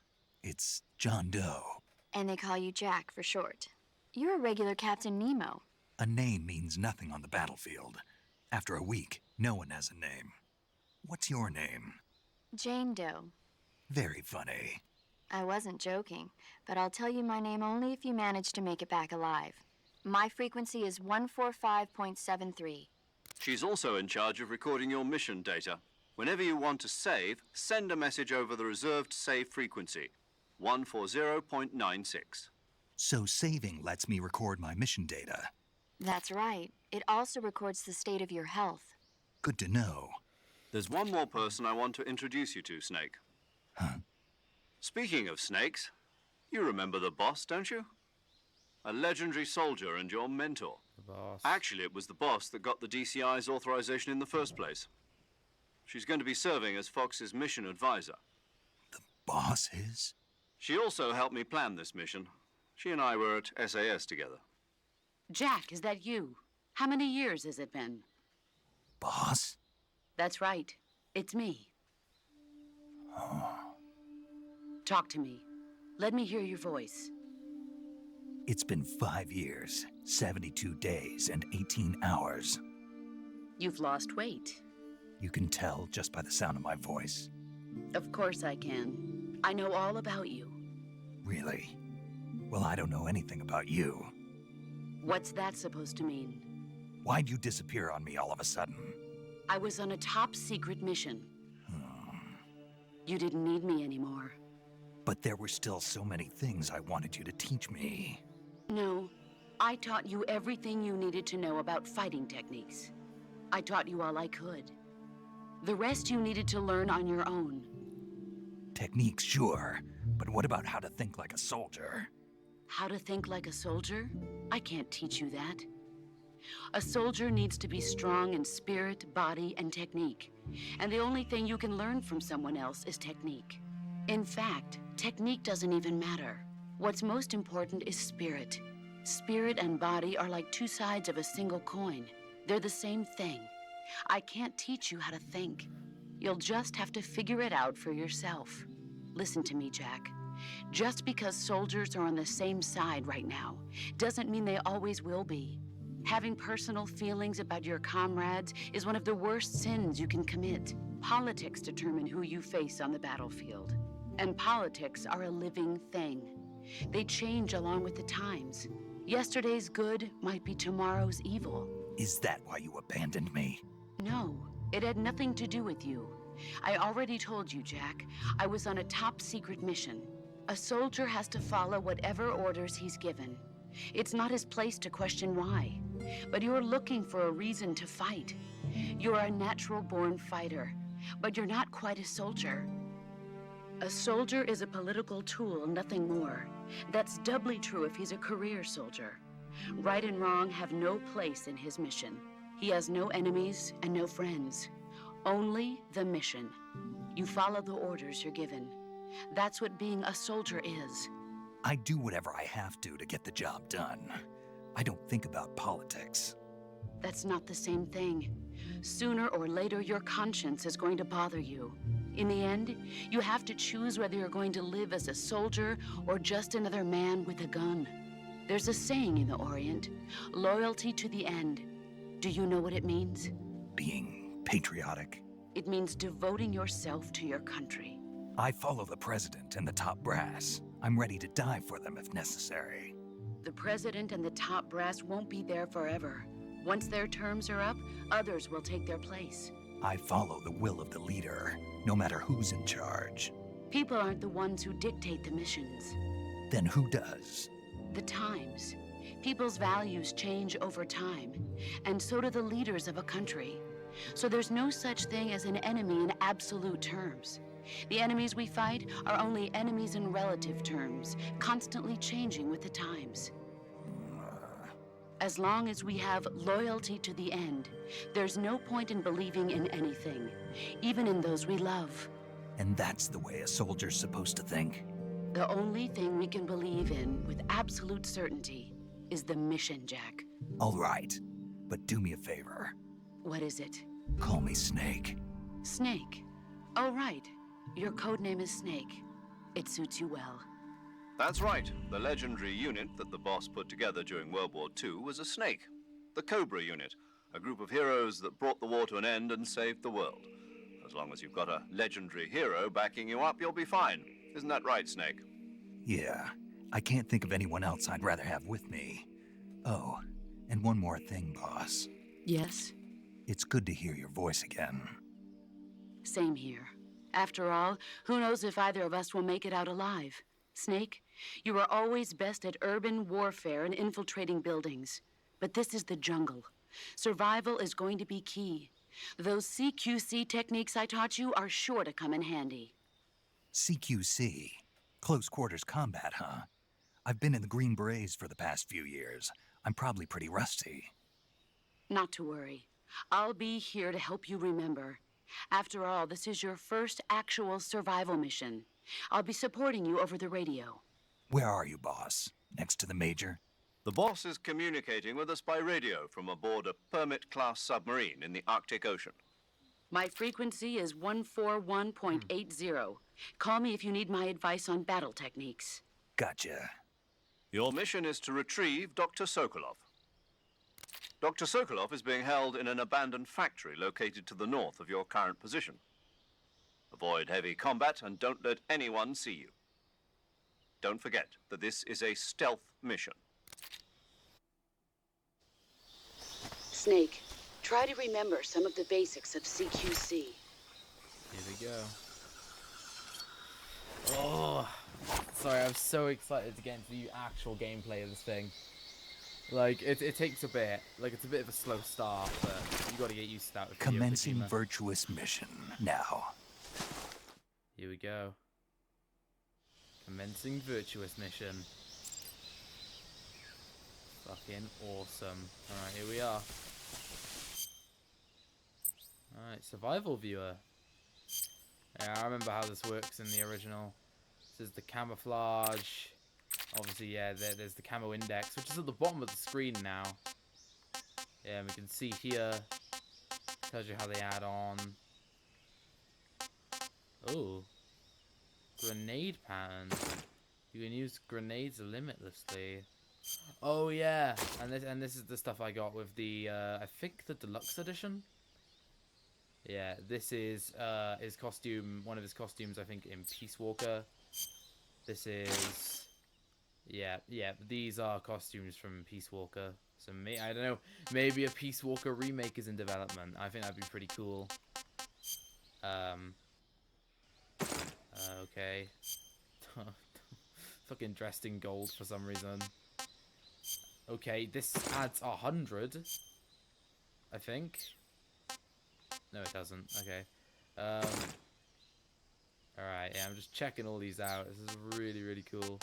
Speaker 2: It's John Doe.
Speaker 7: And they call you Jack for short. You're a regular Captain Nemo.
Speaker 2: A name means nothing on the battlefield. After a week, no one has a name. What's your name?
Speaker 7: Jane Doe.
Speaker 2: Very funny.
Speaker 7: I wasn't joking, but I'll tell you my name only if you manage to make it back alive. My frequency is 145.73.
Speaker 6: She's also in charge of recording your mission data. Whenever you want to save, send a message over the reserved save frequency, 140.96.
Speaker 2: So saving lets me record my mission data.
Speaker 7: That's right. It also records the state of your health.
Speaker 2: Good to know.
Speaker 6: There's one more person I want to introduce you to, Snake.
Speaker 2: Huh?
Speaker 6: Speaking of snakes, you remember the boss, don't you? A legendary soldier and your mentor.
Speaker 1: The boss.
Speaker 6: Actually, it was the boss that got the DCI's authorization in the first place. She's going to be serving as Fox's mission advisor.
Speaker 2: The boss is?
Speaker 6: She also helped me plan this mission. She and I were at SAS together.
Speaker 8: Jack, is that you? How many years has it been?
Speaker 2: Boss?
Speaker 8: That's right. It's me.
Speaker 2: Oh.
Speaker 8: Talk to me. Let me hear your voice.
Speaker 2: It's been 5 years, 72 days, and 18 hours.
Speaker 8: You've lost weight.
Speaker 2: You can tell just by the sound of my voice.
Speaker 8: Of course I can. I know all about you.
Speaker 2: Really? Well, I don't know anything about you.
Speaker 8: What's that supposed to mean?
Speaker 2: Why'd you disappear on me all of a sudden?
Speaker 8: I was on a top-secret mission. You didn't need me anymore.
Speaker 2: But there were still so many things I wanted you to teach me.
Speaker 8: No, I taught you everything you needed to know about fighting techniques. I taught you all I could. The rest you needed to learn on your own.
Speaker 2: Techniques, sure. But what about how to think like a soldier?
Speaker 8: How to think like a soldier? I can't teach you that. A soldier needs to be strong in spirit, body, and technique. And the only thing you can learn from someone else is technique. In fact, technique doesn't even matter. What's most important is spirit. Spirit and body are like two sides of a single coin. They're the same thing. I can't teach you how to think. You'll just have to figure it out for yourself. Listen to me, Jack. Just because soldiers are on the same side right now doesn't mean they always will be. Having personal feelings about your comrades is one of the worst sins you can commit. Politics determine who you face on the battlefield. And politics are a living thing. They change along with the times. Yesterday's good might be tomorrow's evil.
Speaker 2: Is that why you abandoned me?
Speaker 8: No, it had nothing to do with you. I already told you, Jack. I was on a top-secret mission. A soldier has to follow whatever orders he's given. It's not his place to question why. But you're looking for a reason to fight. You're a natural-born fighter, but you're not quite a soldier. A soldier is a political tool, nothing more. That's doubly true if he's a career soldier. Right and wrong have no place in his mission. He has no enemies and no friends. Only the mission. You follow the orders you're given. That's what being a soldier is.
Speaker 2: I do whatever I have to get the job done. I don't think about politics.
Speaker 8: That's not the same thing. Sooner or later, your conscience is going to bother you. In the end, you have to choose whether you're going to live as a soldier or just another man with a gun. There's a saying in the Orient, loyalty to the end. Do you know what it means?
Speaker 2: Being patriotic.
Speaker 8: It means devoting yourself to your country.
Speaker 2: I follow the president and the top brass. I'm ready to die for them if necessary.
Speaker 8: The president and the top brass won't be there forever. Once their terms are up, others will take their place.
Speaker 2: I follow the will of the leader, no matter who's in charge.
Speaker 8: People aren't the ones who dictate the missions.
Speaker 2: Then who does?
Speaker 8: The times. People's values change over time, and so do the leaders of a country. So there's no such thing as an enemy in absolute terms. The enemies we fight are only enemies in relative terms, constantly changing with the times. As long as we have loyalty to the end, there's no point in believing in anything, even in those we love.
Speaker 2: And that's the way a soldier's supposed to think?
Speaker 8: The only thing we can believe in with absolute certainty is the mission, Jack.
Speaker 2: All right, but do me a favor.
Speaker 8: What is it?
Speaker 2: Call me Snake.
Speaker 8: Snake. Oh, right. Your codename is Snake. It suits you well.
Speaker 6: That's right. The legendary unit that the boss put together during World War II was a snake. The Cobra unit, a group of heroes that brought the war to an end and saved the world. As long as you've got a legendary hero backing you up, you'll be fine. Isn't that right, Snake?
Speaker 2: Yeah, I can't think of anyone else I'd rather have with me. Oh, and one more thing, boss.
Speaker 8: Yes?
Speaker 2: It's good to hear your voice again.
Speaker 8: Same here. After all, who knows if either of us will make it out alive? Snake, you are always best at urban warfare and infiltrating buildings. But this is the jungle. Survival is going to be key. Those CQC techniques I taught you are sure to come in handy.
Speaker 2: CQC? Close quarters combat, huh? I've been in the Green Berets for the past few years. I'm probably pretty rusty.
Speaker 8: Not to worry. I'll be here to help you remember. After all, this is your first actual survival mission. I'll be supporting you over the radio.
Speaker 2: Where are you, boss? Next to the Major?
Speaker 6: The boss is communicating with us by radio from aboard a Permit-class submarine in the Arctic Ocean.
Speaker 8: My frequency is 141.80. Call me if you need my advice on battle techniques.
Speaker 2: Gotcha.
Speaker 6: Your mission is to retrieve Dr. Sokolov. Dr. Sokolov is being held in an abandoned factory located to the north of your current position. Avoid heavy combat and don't let anyone see you. Don't forget that this is a stealth mission.
Speaker 8: Snake, try to remember some of the basics of CQC.
Speaker 1: Here we go. Oh, sorry, I'm so excited to get into the actual gameplay of this thing. Like, it takes a bit. Like, it's a bit of a slow start, but you got to get used to that. With
Speaker 2: Commencing virtuous mission now.
Speaker 1: Here we go. Commencing virtuous mission. Fucking awesome. Alright, here we are. Alright, survival viewer. Yeah, I remember how this works in the original. This is the camouflage. Obviously, yeah, there's the camo index, which is at the bottom of the screen now. Yeah, and we can see here. Tells you how they add on. Oh. Grenade patterns. You can use grenades limitlessly. Oh yeah, and this is the stuff I got with the I think the deluxe edition. Yeah, this is his costume, one of his costumes I think in Peace Walker. This is Yeah. These are costumes from Peace Walker. So I don't know. Maybe a Peace Walker remake is in development. I think that'd be pretty cool. Okay. Fucking dressed in gold for some reason. Okay, this adds 100. I think. No, it doesn't. Okay. Alright, yeah, I'm just checking all these out. This is really, really cool.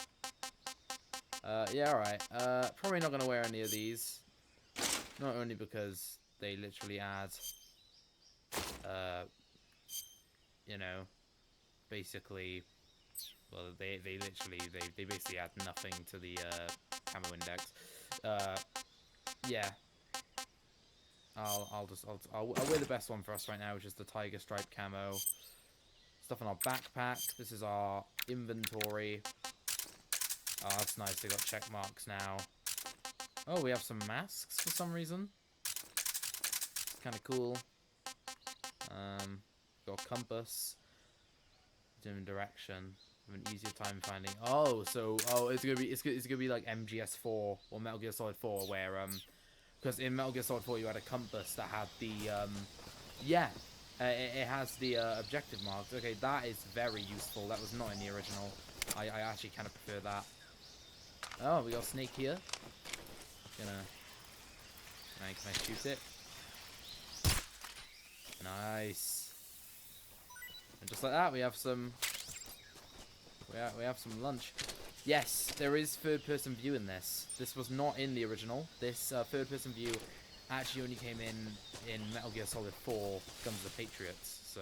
Speaker 1: Yeah, alright. Probably not going to wear any of these. Not only because they literally add, you know, basically, well, they basically add nothing to the, camo index. Yeah. I'll wear the best one for us right now, which is the tiger stripe camo. Stuff in our backpack. This is our inventory. Oh, that's nice. They got check marks now. Oh, we have some masks for some reason. Kind of cool. Got a compass. Different direction. Have an easier time finding. Oh, so it's gonna be like MGS4 or Metal Gear Solid 4, where because in Metal Gear Solid 4 you had a compass that had the it has the objective marks. Okay, that is very useful. That was not in the original. I actually kind of prefer that. Oh, we got Snake here. Can I shoot it? Nice. And just like that, we have some. We have some lunch. Yes, there is third-person view in this. This was not in the original. This third-person view actually only came in Metal Gear Solid 4: Guns of the Patriots. So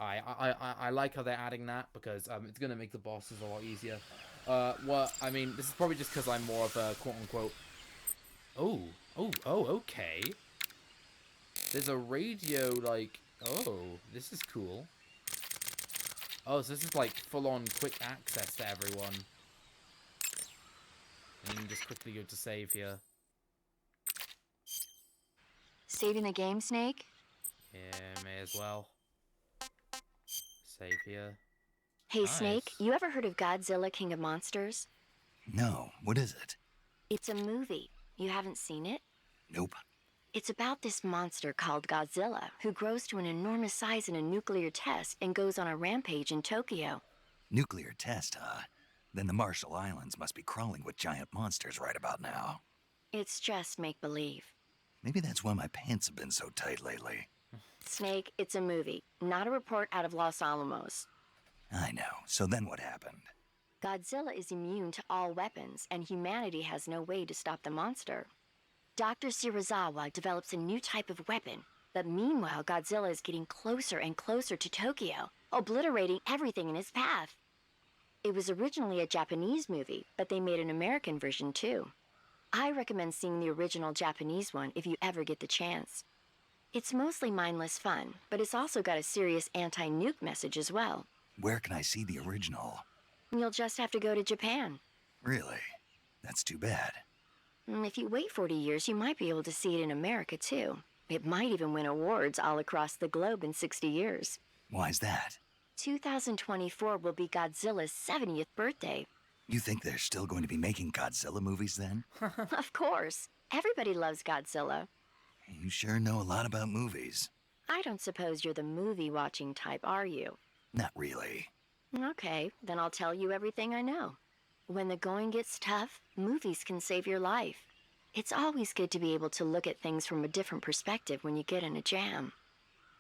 Speaker 1: I like how they're adding that, because it's gonna make the bosses a lot easier. Well, I mean, this is probably just because I'm more of a quote-unquote. Oh, okay. There's a radio, like. Oh, this is cool. Oh, so this is like full-on quick access to everyone. And you can just quickly go to save here.
Speaker 7: Saving the game, Snake?
Speaker 1: Yeah, may as well. Save here.
Speaker 7: Hey,
Speaker 1: Nice.
Speaker 7: Snake, you ever heard of Godzilla, King of Monsters?
Speaker 2: No, what is it?
Speaker 7: It's a movie. You haven't seen it?
Speaker 2: Nope.
Speaker 7: It's about this monster called Godzilla, who grows to an enormous size in a nuclear test and goes on a rampage in Tokyo.
Speaker 2: Nuclear test, huh? Then the Marshall Islands must be crawling with giant monsters right about now.
Speaker 7: It's just make-believe.
Speaker 2: Maybe that's why my pants have been so tight lately.
Speaker 7: Snake, it's a movie, not a report out of Los Alamos.
Speaker 2: I know. So then what happened?
Speaker 7: Godzilla is immune to all weapons, and humanity has no way to stop the monster. Dr. Shirazawa develops a new type of weapon, but meanwhile Godzilla is getting closer and closer to Tokyo, obliterating everything in his path. It was originally a Japanese movie, but they made an American version too. I recommend seeing the original Japanese one if you ever get the chance. It's mostly mindless fun, but it's also got a serious anti-nuke message as well.
Speaker 2: Where can I see the original?
Speaker 7: You'll just have to go to Japan.
Speaker 2: Really? That's too bad.
Speaker 7: If you wait 40 years, you might be able to see it in America too. It might even win awards all across the globe in 60 years.
Speaker 2: Why's that?
Speaker 7: 2024 will be Godzilla's 70th birthday.
Speaker 2: You think they're still going to be making Godzilla movies then?
Speaker 7: Of course. Everybody loves Godzilla.
Speaker 2: You sure know a lot about movies.
Speaker 7: I don't suppose you're the movie-watching type, are you?
Speaker 2: Not really.
Speaker 7: Okay, then I'll tell you everything I know. When the going gets tough, movies can save your life. It's always good to be able to look at things from a different perspective when you get in a jam.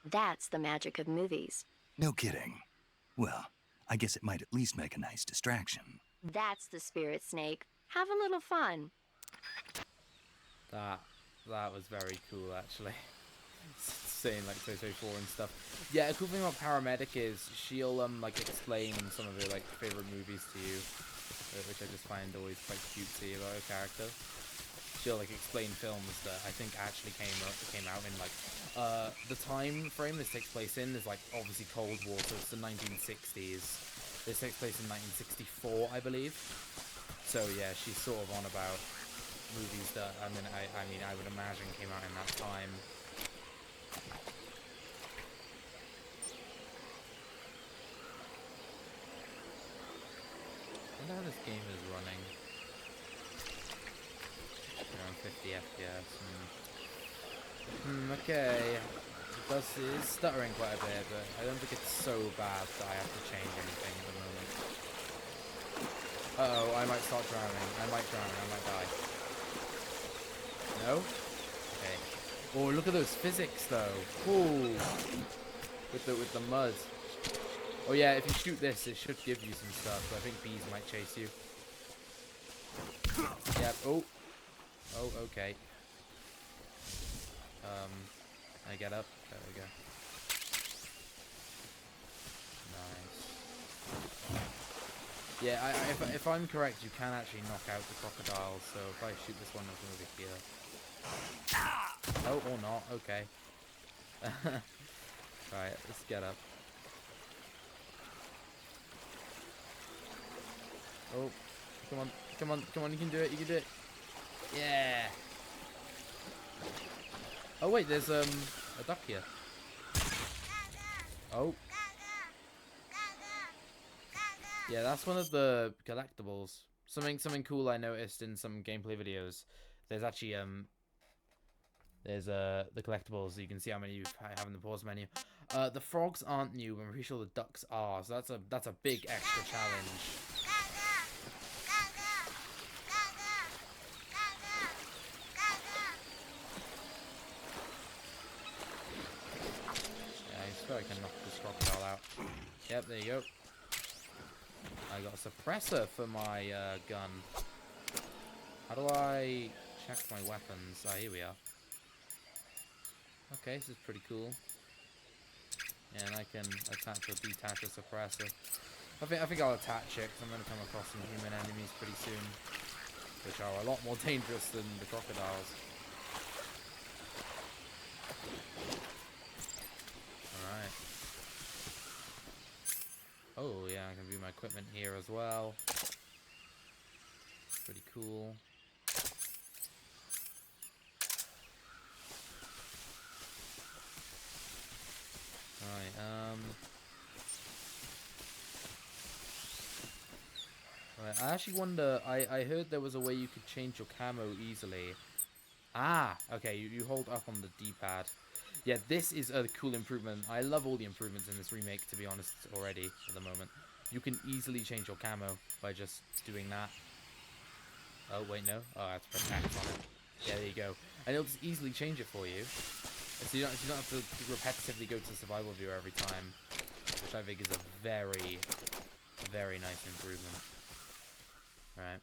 Speaker 7: That's the magic of movies.
Speaker 2: No kidding. Well, I guess it might at least make a nice distraction.
Speaker 7: That's the spirit, Snake. Have a little fun.
Speaker 1: That was very cool, actually. Saying like Toy Story 4 and stuff. Yeah, a cool thing about Paramedic is she'll like explain some of her like favorite movies to you, which I just find always quite cutesy about her character. She'll like explain films that I think actually came out in like the time frame this takes place in is like obviously Cold War, so it's the 1960s. This takes place in 1964, I believe. So yeah, she's sort of on about movies that I would imagine came out in that time. wonder how this game is running. Around 50 FPS. Okay. It is stuttering quite a bit, but I don't think it's so bad that I have to change anything at the moment. Uh-oh, I might start drowning. I might drown. I might die. No? Okay. Oh, look at those physics, though. Ooh. With the mud. Oh yeah, if you shoot this, it should give you some stuff. So I think bees might chase you. Yep. Oh. Oh, okay. Can I get up? There we go. Nice. Yeah, if I'm correct, you can actually knock out the crocodiles. So if I shoot this one, it's going to be here. Oh, or not. Okay. Alright, let's get up. Oh, come on, come on, come on, you can do it, you can do it. Yeah. Oh wait, there's a duck here. Oh. Yeah, that's one of the collectibles. Something cool I noticed in some gameplay videos. There's actually there's the collectibles. You can see how many you have in the pause menu. The frogs aren't new, but I'm pretty sure the ducks are. So that's a big extra challenge. Yeah, I swear I can knock this crocodile out. Yep, there you go. I got a suppressor for my gun. How do I check my weapons? Ah, here we are. Okay, this is pretty cool. And I can attach or detach a suppressor. I think I'll attach it because I'm going to come across some human enemies pretty soon, which are a lot more dangerous than the crocodiles. Alright. Oh yeah, I can view my equipment here as well. Pretty cool. Right, I actually wonder, I heard there was a way you could change your camo easily. Ah, okay, you hold up on the D-pad. Yeah, this is a cool improvement. I love all the improvements in this remake, to be honest, already, at the moment. You can easily change your camo by just doing that. Oh, wait, no. Oh, I have to press X on it. Yeah, there you go. And it'll just easily change it for you. So you don't have to repetitively go to the survival view every time, which I think is a very, very nice improvement. Right.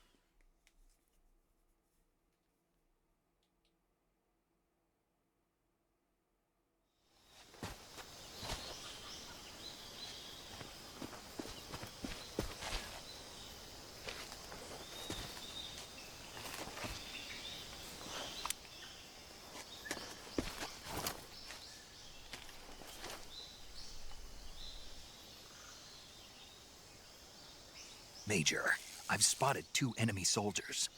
Speaker 2: Major, I've spotted 2 enemy soldiers.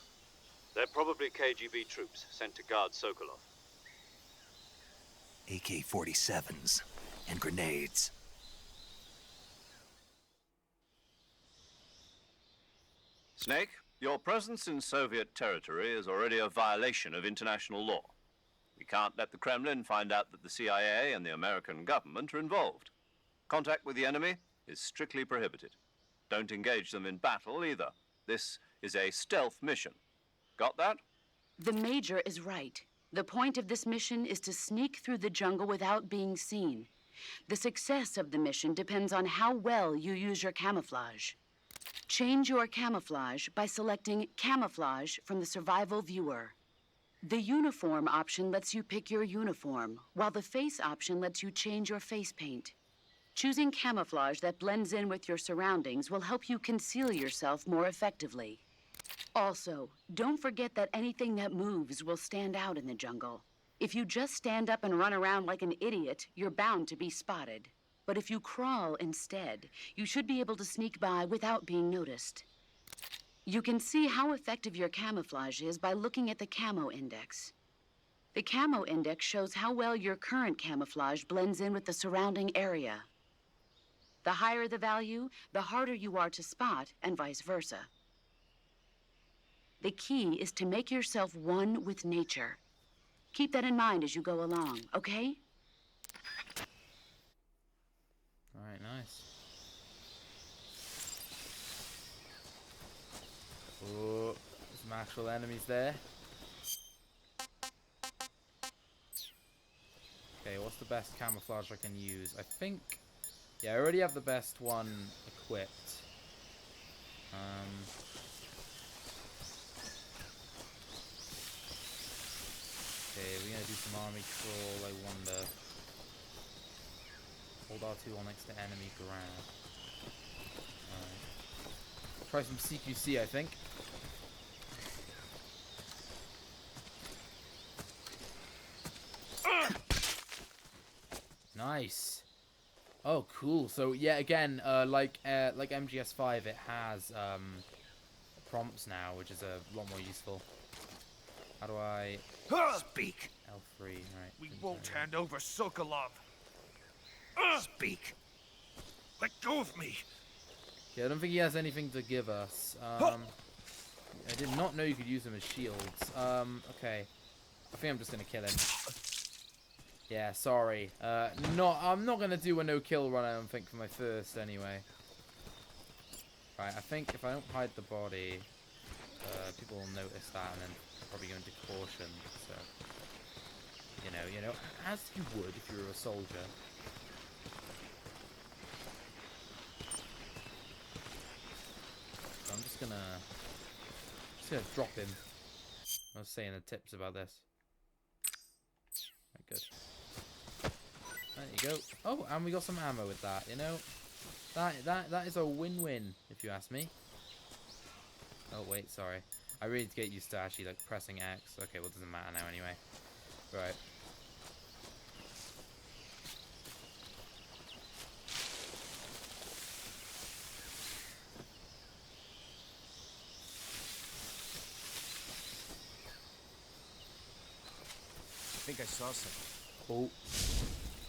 Speaker 6: They're probably KGB troops sent to guard Sokolov.
Speaker 2: AK-47s and grenades.
Speaker 6: Snake, your presence in Soviet territory is already a violation of international law. We can't let the Kremlin find out that the CIA and the American government are involved. Contact with the enemy is strictly prohibited. Don't engage them in battle either. This is a stealth mission. Got that?
Speaker 8: The Major is right. The point of this mission is to sneak through the jungle without being seen. The success of the mission depends on how well you use your camouflage. Change your camouflage by selecting Camouflage from the Survival Viewer. The Uniform option lets you pick your uniform, while the Face option lets you change your face paint. Choosing camouflage that blends in with your surroundings will help you conceal yourself more effectively. Also, don't forget that anything that moves will stand out in the jungle. If you just stand up and run around like an idiot, you're bound to be spotted. But if you crawl instead, you should be able to sneak by without being noticed. You can see how effective your camouflage is by looking at the Camo Index. The Camo Index shows how well your current camouflage blends in with the surrounding area. The higher the value, the harder you are to spot, and vice versa. The key is to make yourself one with nature. Keep that in mind as you go along, okay?
Speaker 1: Alright, nice. Oh, there's some actual enemies there. Okay, what's the best camouflage I can use? I think... Yeah, I already have the best one equipped. Okay, we're gonna do some army crawl, I wonder. Hold R2 on next to enemy grab. Alright. Try some CQC, I think. Nice. Oh, cool. So yeah, again, like MGS5, it has prompts now, which is a lot more useful. How do I
Speaker 2: Speak.
Speaker 1: L3? Right.
Speaker 9: We won't hand over Sokolov.
Speaker 2: Speak.
Speaker 9: Let go of me.
Speaker 1: Yeah, I don't think he has anything to give us. I did not know you could use them as shields. Okay. I think I'm just gonna kill him. Yeah, sorry. I'm not gonna do a no-kill run, I don't think, for my first anyway. Right, I think if I don't hide the body, people will notice that and then probably go into caution. So, you know, as you would if you were a soldier. So I'm just gonna drop him. I was saying the tips about this. Right, good. There you go. Oh, and we got some ammo with that, you know? That is a win-win, if you ask me. Oh, wait, sorry. I really need to get used to actually, like, pressing X. Okay, well, it doesn't matter now anyway. Right.
Speaker 9: I think I saw something.
Speaker 1: Oh.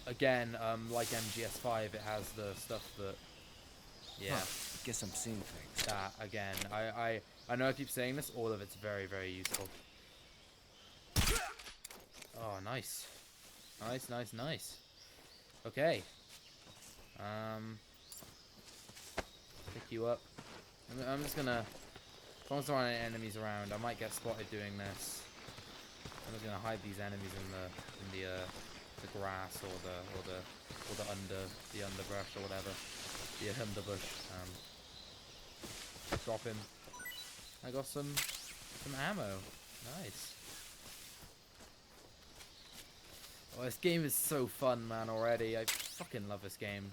Speaker 1: Again, like MGS5, it has the stuff that... Yeah.
Speaker 9: Huh. Guess I'm seeing things.
Speaker 1: That, again, I know I keep saying this, all of it's very, very useful. Oh, nice. Nice, nice, nice. Okay. Pick you up. I'm just gonna... As long as there aren't any enemies around, I might get spotted doing this. I'm just gonna hide these enemies in the grass or the underbrush or whatever. The underbush. Drop him. I got some ammo. Nice. Oh, this game is so fun, man, already. I fucking love this game.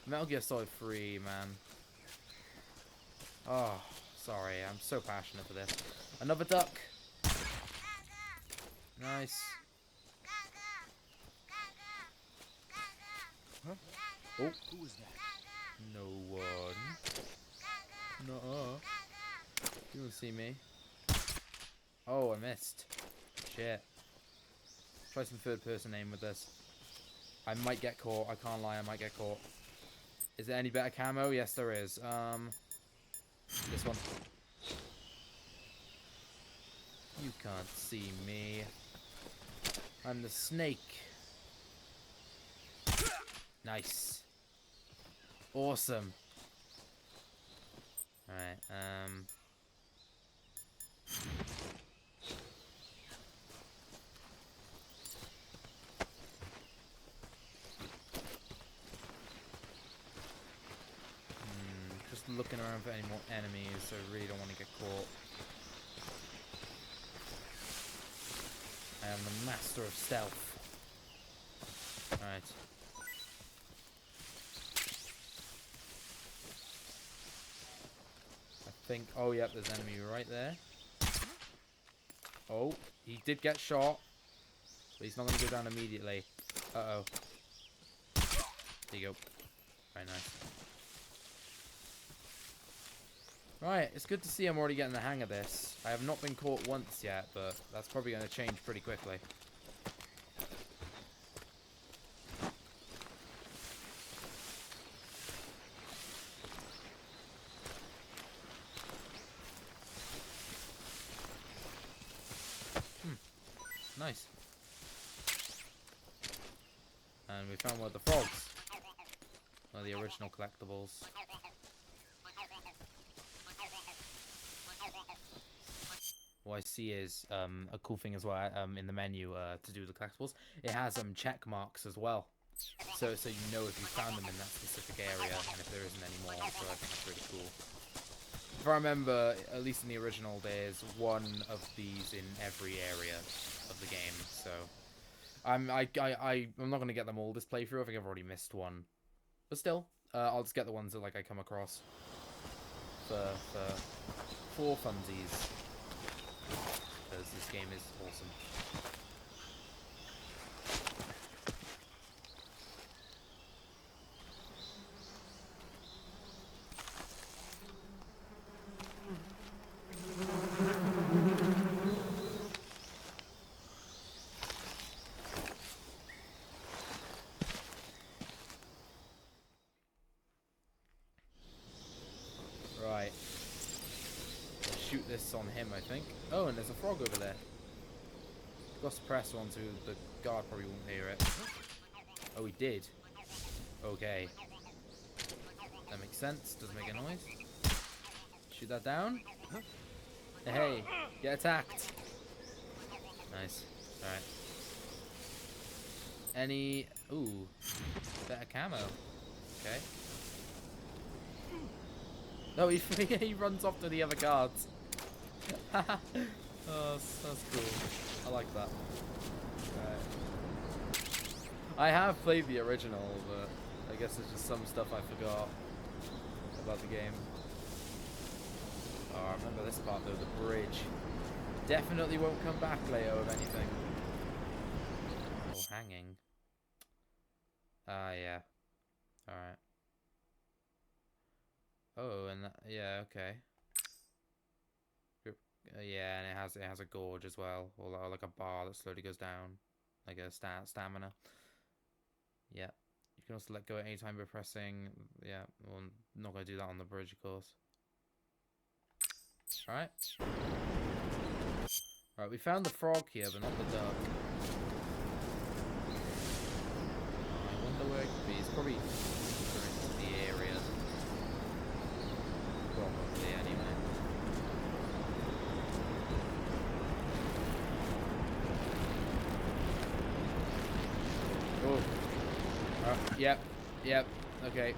Speaker 1: Metal Gear Solid 3, man. Oh, sorry. I'm so passionate for this. Another duck. Nice.
Speaker 9: Huh?
Speaker 1: Oh.
Speaker 9: Who was that?
Speaker 1: No one. Nuh-uh. You don't see me. Oh, I missed. Shit. Try some third person aim with this. I might get caught. I can't lie, I might get caught. Is there any better camo? Yes, there is. This one. You can't see me. I'm the snake. Nice. Awesome. Alright, just looking around for any more enemies, so I really don't want to get caught. I am the master of stealth. Alright. Oh, yep, there's an enemy right there. Oh, he did get shot, but he's not going to go down immediately. Uh-oh. There you go. Very nice. Right, it's good to see I'm already getting the hang of this. I have not been caught once yet, but that's probably going to change pretty quickly. Nice. And we found one of the frogs. One of the original collectibles. What I see is a cool thing as well in the menu to do the collectibles. It has check marks as well, so you know if you found them in that specific area and if there isn't any more. So I think that's really cool. If I remember, at least in the original, there's one of these in every area of the game. So I'm not gonna get them all this playthrough. I think I've already missed one, but still, I'll just get the ones that I come across for funsies. Because this game is awesome. Right. Shoot this on him, I think. Oh, and there's a frog over there. Got to press one, so the guard probably won't hear it. Oh, he did. Okay. That makes sense. Doesn't make a noise. Shoot that down. Hey, get attacked. Nice. Alright. Any... Ooh. Better camo. Okay. No, he runs off to the other guards. Oh, that's cool. I like that. Right. I have played the original, but I guess there's just some stuff I forgot about the game. Oh, I remember this part though, the bridge. Definitely won't come back, Leo, if anything. Oh, hanging. Ah, yeah. Alright. Oh, and that, yeah, okay. Yeah, and it has a gorge as well, or like a bar that slowly goes down, like a stamina. Yeah, you can also let go at any time by pressing. Yeah, well, I'm not gonna do that on the bridge, of course. All right. All right, we found the frog here, but not the duck. I wonder where it could be. It's probably deeper into the area. Probably, anyway. Oh. Yep. Okay.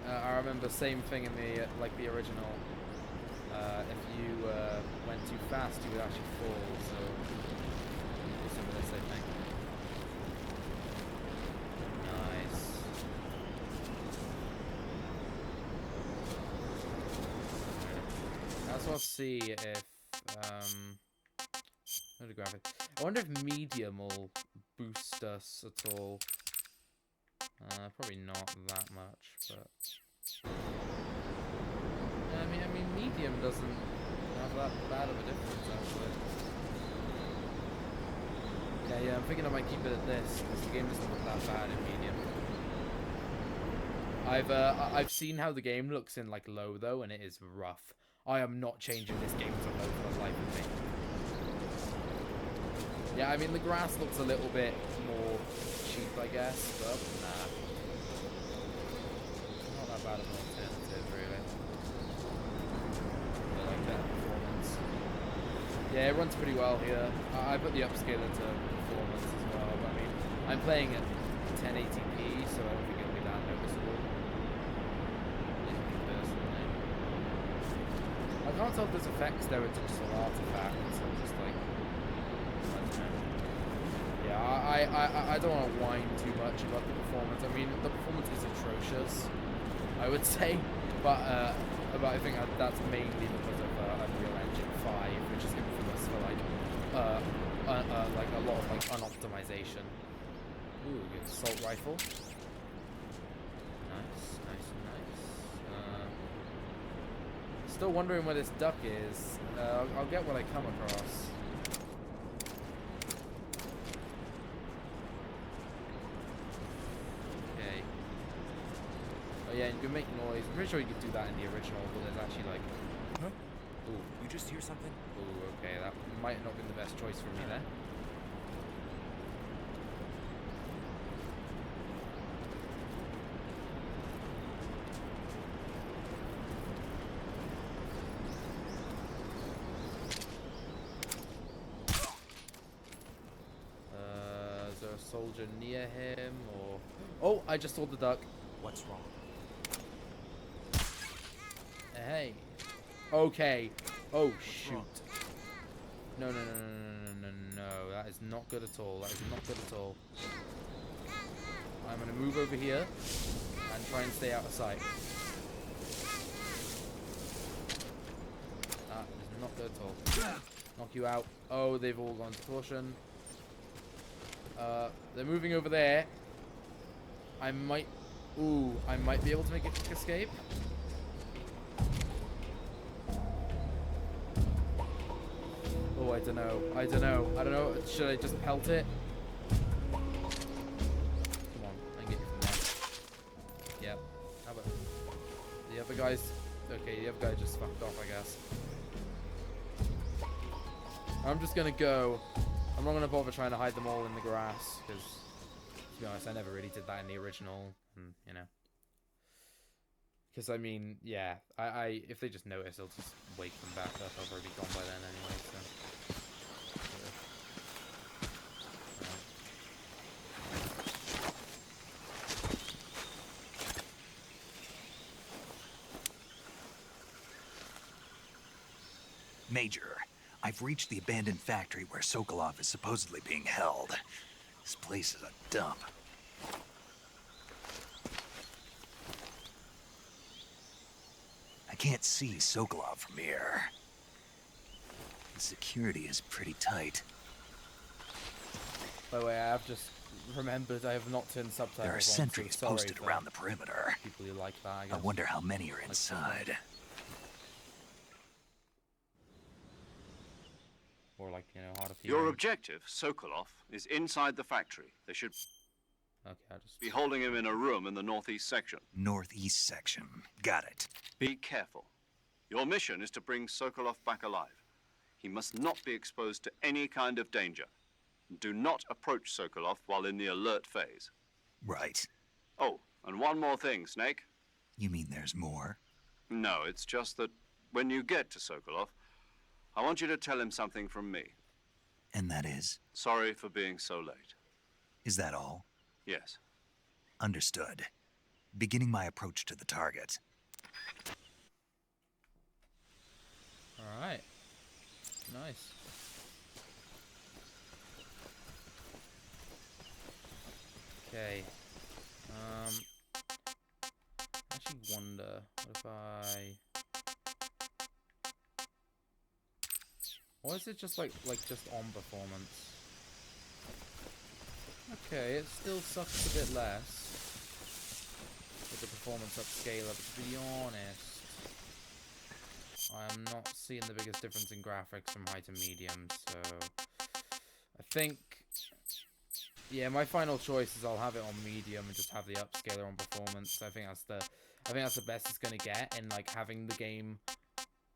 Speaker 1: I remember same thing in the like the original. If you went too fast, you would actually fall. So do some of this, I think. Nice. I also want to see if how to grab it. I wonder if medium will boost us at all. Probably not that much, but I mean, medium doesn't have that bad of a difference actually. Yeah, I'm thinking I might keep it at this because the game doesn't look that bad in medium. I've seen how the game looks in like low though, and it is rough. I am not changing this game to low for the life of me. Yeah, I mean the grass looks a little bit more cheap, I guess, but nah. Not that bad of an alternative, really. I like that performance. Yeah, it runs pretty well here. I put the upscaler to performance as well, but I mean, I'm playing at 1080p, so I don't think it'll be that noticeable. Personally. I can't tell if there's effects there, it's just an artifact, so just like, I don't know. Yeah, I don't want to whine too much about the performance. I mean, the performance is atrocious, I would say, but I think that's mainly because of Unreal Engine 5, which is infamous for like a lot of like unoptimization. Ooh, get an assault rifle. Nice. Still wondering where this duck is. I'll get what I come across. Okay. Oh yeah, you can make noise. I'm pretty sure you could do that in the original, but there's actually like...
Speaker 9: Huh?
Speaker 1: Ooh.
Speaker 9: You just hear something?
Speaker 1: Ooh, okay, that might not have been the best choice for me there. a soldier near him, or... Oh, I just saw the duck.
Speaker 9: What's wrong?
Speaker 1: Hey. Okay. Oh, shoot.
Speaker 9: wrong?
Speaker 1: No, no, no, no, no, no, no, no. That is not good at all. That is not good at all. I'm going to move over here and try and stay out of sight. That is not good at all. Knock you out. Oh, they've all gone to caution. They're moving over there. I might... Ooh, I might be able to make a quick escape. Oh, I don't know. I don't know. I don't know. Should I just pelt it? Come on, I can get you from there. Yep. How about the other guys? Okay, the other guy just fucked off, I guess. I'm just gonna go. I'm not gonna bother trying to hide them all in the grass, because, to be honest, I never really did that in the original, and, you know. Because, I mean, yeah, if they just notice, I'll just wake them back up. I've already gone by then anyway, so.
Speaker 2: Major, I've reached the abandoned factory where Sokolov is supposedly being held. This place is a dump. I can't see Sokolov from here. The security is pretty tight.
Speaker 1: By the way, I have just remembered I have not turned subtitles on.
Speaker 2: There are
Speaker 1: so
Speaker 2: sentries
Speaker 1: sorry
Speaker 2: posted
Speaker 1: for
Speaker 2: around the perimeter.
Speaker 1: people who like that, I
Speaker 2: I
Speaker 1: guess.
Speaker 2: wonder how many are inside.
Speaker 1: Or like, you know, hard of
Speaker 6: Your
Speaker 1: hearing.
Speaker 6: objective, Sokolov, is inside the factory. They should
Speaker 1: Okay, I'll just...
Speaker 6: be holding him in a room in the northeast section.
Speaker 2: Northeast section. Got it.
Speaker 6: Be careful. Your mission is to bring Sokolov back alive. He must not be exposed to any kind of danger. Do not approach Sokolov while in the alert phase.
Speaker 2: Right.
Speaker 6: Oh, and one more thing, Snake.
Speaker 2: You mean there's more?
Speaker 6: No, it's just that when you get to Sokolov, I want you to tell him something from me.
Speaker 2: And that is?
Speaker 6: Sorry for being so late.
Speaker 2: Is that all?
Speaker 6: Yes.
Speaker 2: Understood. Beginning my approach to the target.
Speaker 1: Alright. Nice. Okay. I actually wonder, what if I... Or is it just like just on performance? Okay, it still sucks a bit less with the performance upscaler, but to be honest, I'm not seeing the biggest difference in graphics from high to medium, so I think, yeah, my final choice is I'll have it on medium and just have the upscaler on performance. I think that's the best it's gonna get in like having the game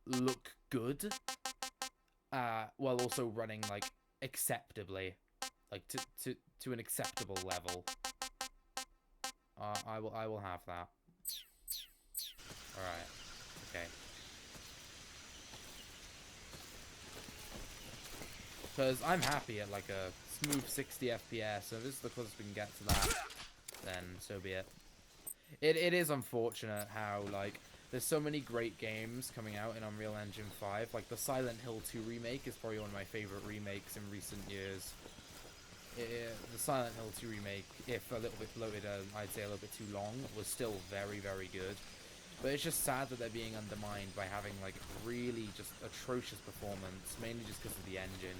Speaker 1: look good. While also running like acceptably, like to an acceptable level. I will have that. All right. Okay. Because I'm happy at like a smooth 60 FPS. So if this is the closest we can get to that, then so be it. It is unfortunate how like there's so many great games coming out in Unreal Engine 5. Like, the Silent Hill 2 remake is probably one of my favorite remakes in recent years. The Silent Hill 2 remake, if a little bit bloated, I'd say a little bit too long, was still very, very good. But it's just sad that they're being undermined by having, like, really just atrocious performance, mainly just because of the engine.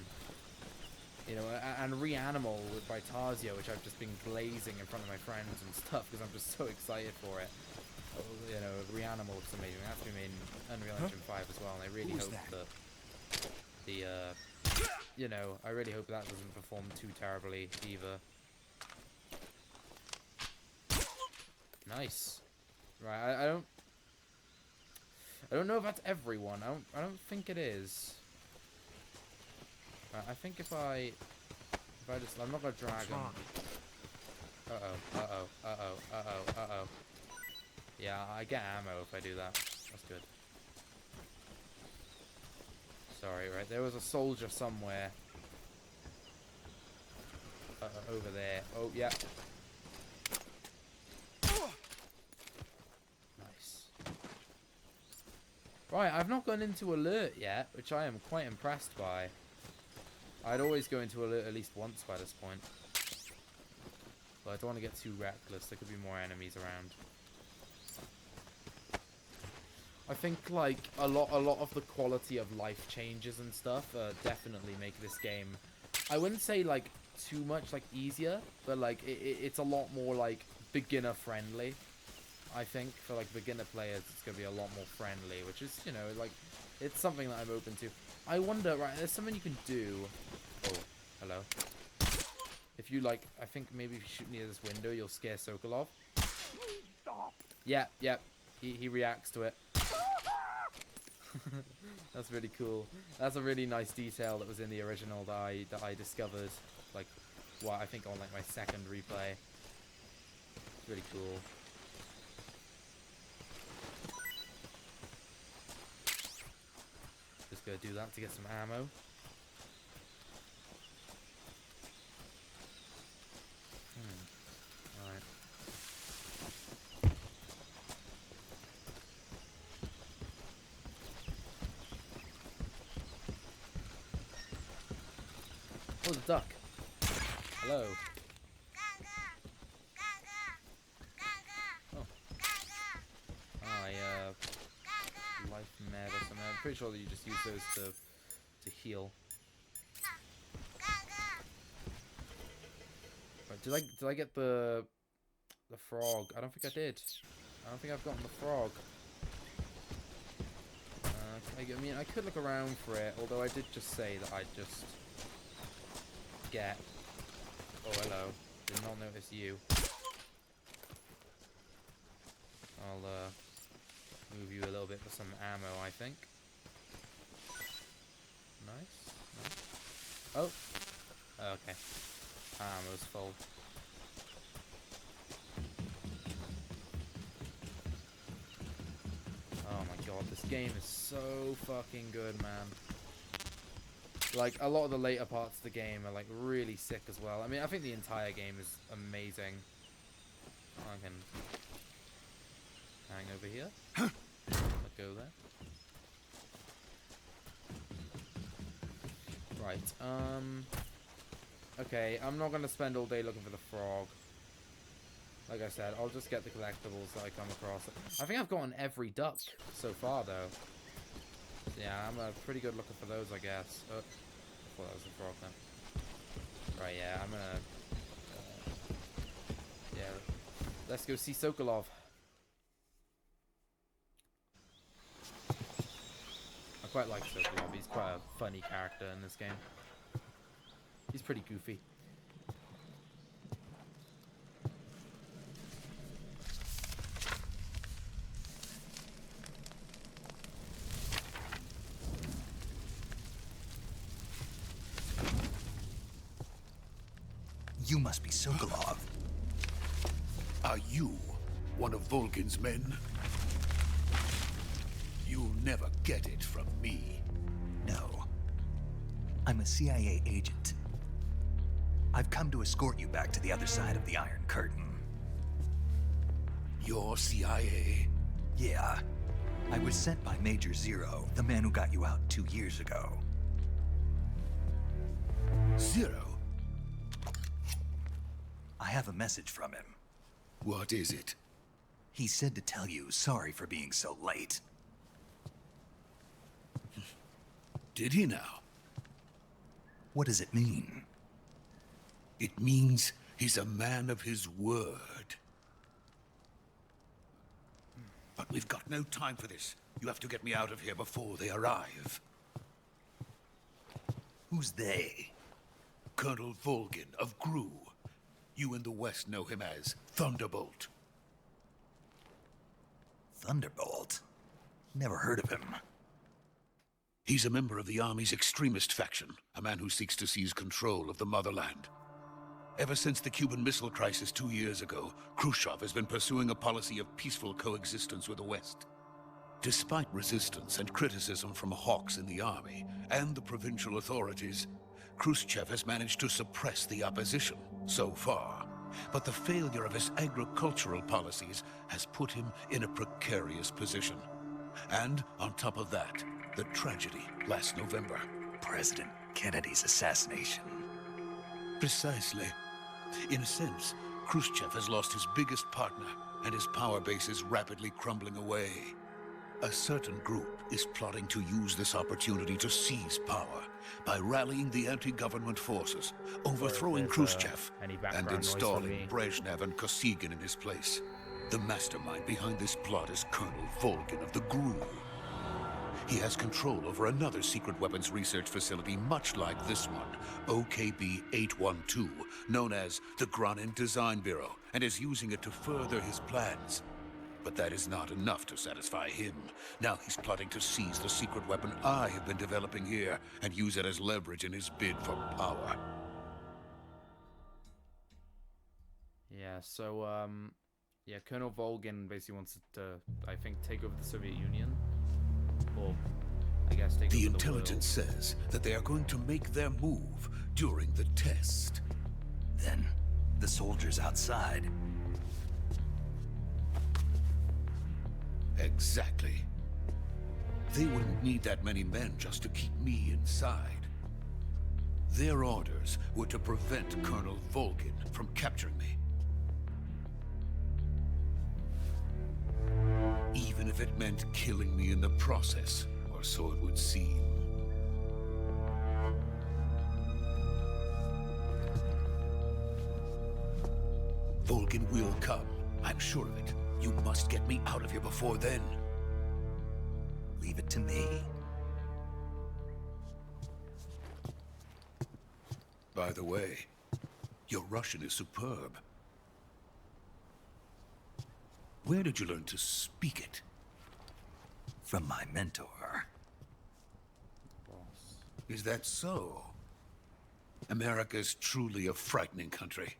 Speaker 1: You know, and Reanimal by Tarzio, which I've just been glazing in front of my friends and stuff, because I'm just so excited for it. You know, Reanimal looks amazing. That's been made in Unreal Engine 5 as well, and I really hope that you know, I really hope that doesn't perform too terribly either. Nice. Right, I don't know if that's everyone. I don't think it is. Right, I think if I just, I'm not gonna drag them. Uh-oh. Yeah, I get ammo if I do that. That's good. Sorry, right? There was a soldier somewhere. over there. Oh, yeah. Nice. Right, I've not gone into alert yet, which I am quite impressed by. I'd always go into alert at least once by this point. But I don't want to get too reckless. There could be more enemies around. I think like a lot of the quality of life changes and stuff definitely make this game, I wouldn't say like too much like easier, but like it's a lot more like beginner friendly. I think for like beginner players it's gonna be a lot more friendly, which is, you know, like it's something that I'm open to. I wonder, right, there's something you can do. Oh, hello. If you like, I think maybe if you shoot near this window you'll scare Sokolov. Yeah, he reacts to it. That's really cool. That's a really nice detail that was in the original that I discovered, like, well, I think on like my second replay. It's really cool. Just gonna do that to get some ammo. Alright. Oh, the duck. Hello. Oh. Life med or something. I'm pretty sure that you just use those to heal. Right, did I get the frog? I don't think I did. I don't think I've gotten the frog. I mean, I could look around for it, although I did just say that I'd just get... Oh, hello. Did not notice you. I'll move you a little bit for some ammo, I think. Nice. Oh. Okay. Ammo's full. Oh my god, this game is so fucking good, man. Like, a lot of the later parts of the game are, like, really sick as well. I mean, I think the entire game is amazing. I can hang over here. Let go there. Right, okay, I'm not going to spend all day looking for the frog. Like I said, I'll just get the collectibles that I come across. I think I've gotten every duck so far, though. Yeah, I'm a pretty good looker for those, I guess. Oh, I thought that was a frog then. Right, yeah, I'm gonna... yeah, let's go see Sokolov. I quite like Sokolov. He's quite a funny character in this game. He's pretty goofy.
Speaker 2: You must be Sokolov.
Speaker 10: Are you one of Volgin's men? You'll never get it from me.
Speaker 2: No. I'm a CIA agent. I've come to escort you back to the other side of the Iron Curtain.
Speaker 10: You're CIA?
Speaker 2: Yeah. I was sent by Major Zero, the man who got you out 2 years ago.
Speaker 10: Zero?
Speaker 2: I have a message from him.
Speaker 10: What is it?
Speaker 2: He said to tell you sorry for being so late.
Speaker 10: Did he now?
Speaker 2: What does it mean?
Speaker 10: It means he's a man of his word. But we've got no time for this. You have to get me out of here before they arrive.
Speaker 2: Who's they?
Speaker 10: Colonel Volgin of Gru. You in the West know him as Thunderbolt.
Speaker 2: Thunderbolt? Never heard of him.
Speaker 10: He's a member of the Army's extremist faction, a man who seeks to seize control of the motherland. Ever since the Cuban Missile Crisis 2 years ago, Khrushchev has been pursuing a policy of peaceful coexistence with the West. Despite resistance and criticism from hawks in the Army and the provincial authorities, Khrushchev has managed to suppress the opposition, so far. But the failure of his agricultural policies has put him in a precarious position. And on top of that, the tragedy last November.
Speaker 2: President Kennedy's assassination.
Speaker 10: Precisely. In a sense, Khrushchev has lost his biggest partner, and his power base is rapidly crumbling away. A certain group is plotting to use this opportunity to seize power by rallying the anti-government forces, overthrowing Khrushchev, and installing Brezhnev and Kosygin in his place. The mastermind behind this plot is Colonel Volgin of the GRU. He has control over another secret weapons research facility much like this one, OKB-812, known as the Granin Design Bureau, and is using it to further his plans. But that is not enough to satisfy him. Now he's plotting to seize the secret weapon I have been developing here and use it as leverage in his bid for power.
Speaker 1: Yeah, so, yeah, Colonel Volgin basically wants to, I think, take over the Soviet Union. Or, I guess, take over
Speaker 10: The
Speaker 1: the
Speaker 10: intelligence
Speaker 1: world.
Speaker 10: says that they are going to make their move during the test.
Speaker 2: Then, the soldiers outside.
Speaker 10: Exactly. They wouldn't need that many men just to keep me inside. Their orders were to prevent Colonel Volgin from capturing me. Even if it meant killing me in the process, or so it would seem. Volgin will come. I'm sure of it. You must get me out of here before then.
Speaker 2: Leave it to me.
Speaker 10: By the way, your Russian is superb. Where did you learn to speak it?
Speaker 2: From my mentor.
Speaker 10: Is that so? America is truly a frightening country.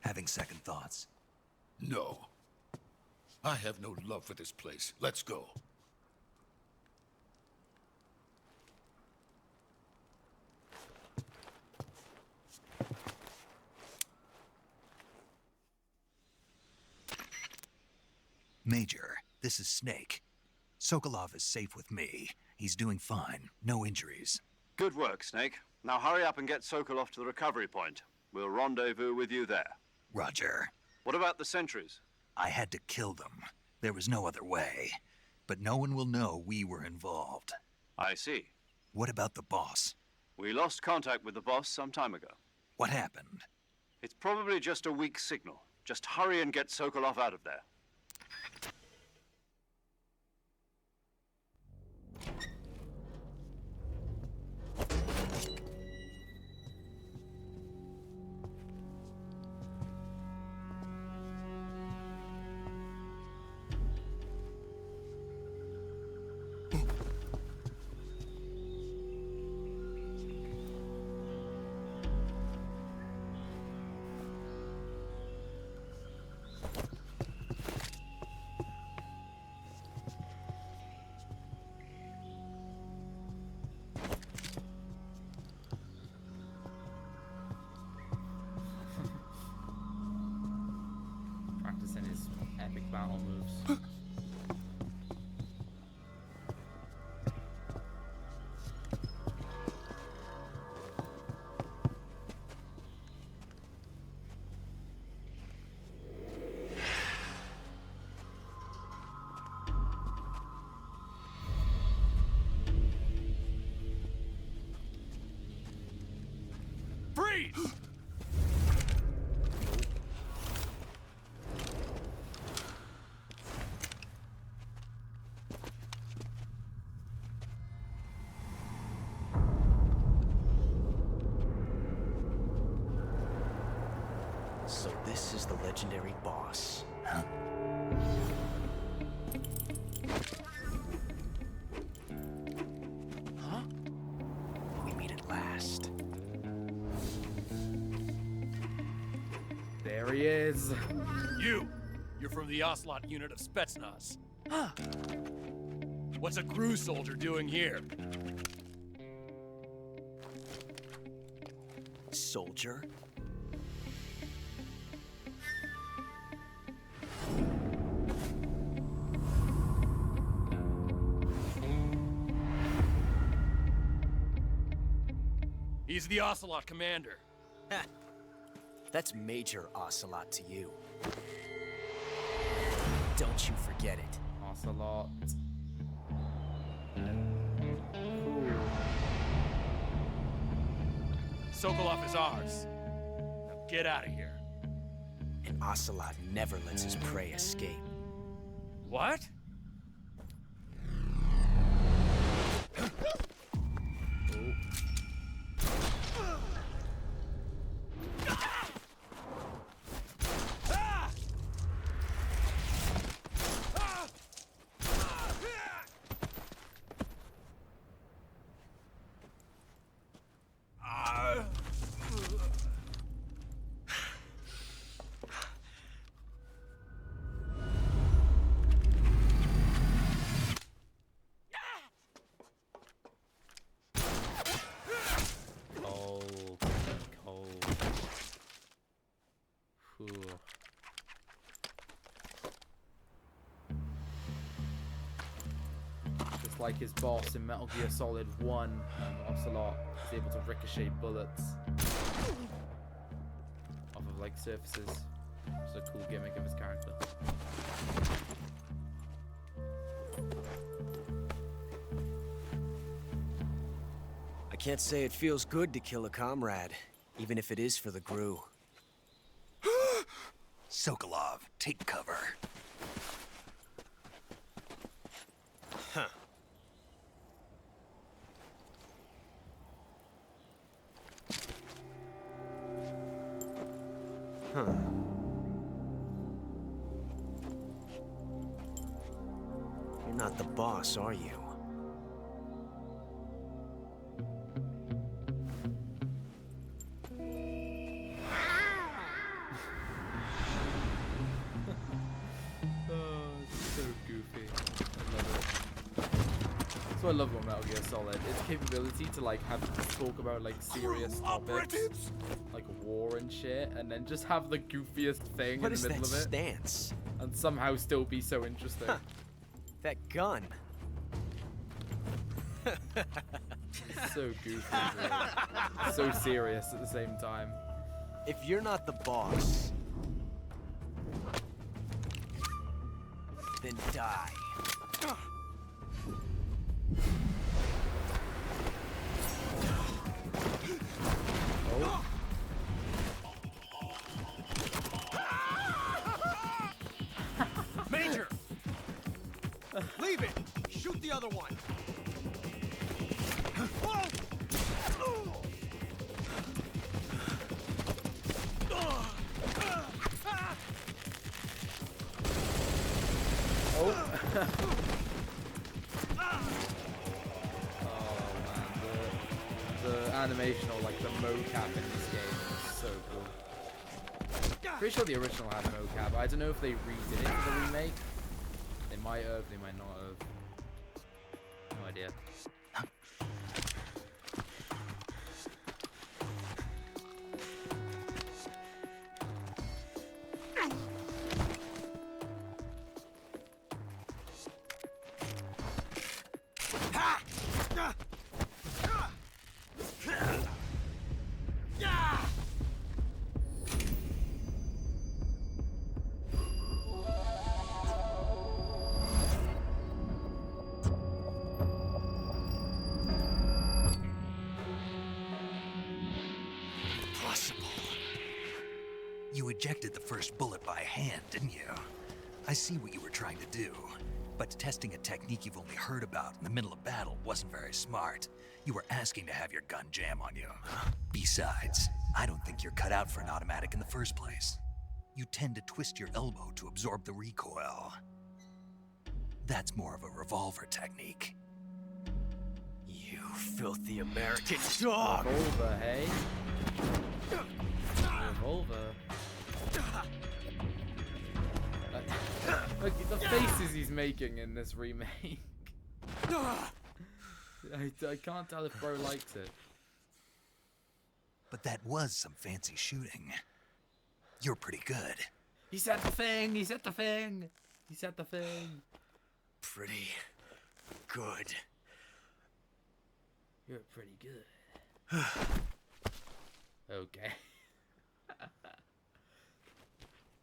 Speaker 2: Having second thoughts.
Speaker 10: No. I have no love for this place. Let's go.
Speaker 2: Major, this is Snake. Sokolov is safe with me. He's doing fine. No injuries.
Speaker 6: Good work, Snake. Now hurry up and get Sokolov to the recovery point. We'll rendezvous with you there.
Speaker 2: Roger.
Speaker 6: What about the sentries?
Speaker 2: I had to kill them. There was no other way. But no one will know we were involved.
Speaker 6: I see.
Speaker 2: What about the boss?
Speaker 6: We lost contact with the boss some time ago.
Speaker 2: What happened?
Speaker 6: It's probably just a weak signal. Just hurry and get Sokolov out of there.
Speaker 1: Practicing his epic battle moves.
Speaker 9: Freeze!
Speaker 11: So this is the legendary boss.
Speaker 2: Huh?
Speaker 11: Huh? We meet at last.
Speaker 1: There he is.
Speaker 12: You're from the Oslot unit of Spetsnaz. What's a GRU soldier doing here?
Speaker 11: soldier.
Speaker 12: He's the Ocelot commander.
Speaker 11: Ha! That's Major Ocelot to you. Don't you forget it.
Speaker 1: Ocelot. Cool.
Speaker 12: Sokolov is ours. Now get out of here.
Speaker 11: And Ocelot never lets his prey escape.
Speaker 12: What?
Speaker 1: Like his boss in Metal Gear Solid 1, Ocelot is able to ricochet bullets off of like surfaces. It's a cool gimmick of his character.
Speaker 11: I can't say it feels good to kill a comrade, even if it is for the Gru.
Speaker 2: Sokolov, take cover.
Speaker 11: Huh. Huh. You're not the boss, are you?
Speaker 1: So goofy. I love it. That's what I love about Metal Gear Solid. Its capability to like have talk about like serious topics, like war and shit, and then just have the goofiest thing in the middle of it.
Speaker 11: Stance?
Speaker 1: And somehow still be so interesting.
Speaker 11: Huh. That gun.
Speaker 1: It's so goofy, dude. So serious at the same time.
Speaker 11: If you're not the boss, then die.
Speaker 1: Oh.
Speaker 9: Major! Leave it! Shoot the other one! Whoa!
Speaker 1: Oh. Oh man, the animation or like the mocap in this game is so cool. Pretty sure the original had mocap. I don't know if they redid it for the remake. They might have, they might not have. No idea.
Speaker 2: You ejected the first bullet by hand, didn't you? I see what you were trying to do, but testing a technique you've only heard about in the middle of battle wasn't very smart. You were asking to have your gun jam on you. Besides, I don't think you're cut out for an automatic in the first place. You tend to twist your elbow to absorb the recoil. That's more of a revolver technique.
Speaker 11: You filthy American dog!
Speaker 1: Revolver, hey? Revolver. Look, the faces he's making in this remake. I can't tell if bro likes it.
Speaker 2: But that was some fancy shooting. You're pretty good.
Speaker 1: He said the thing. He said the thing. He said the thing.
Speaker 11: Pretty good.
Speaker 1: You're pretty good. Okay.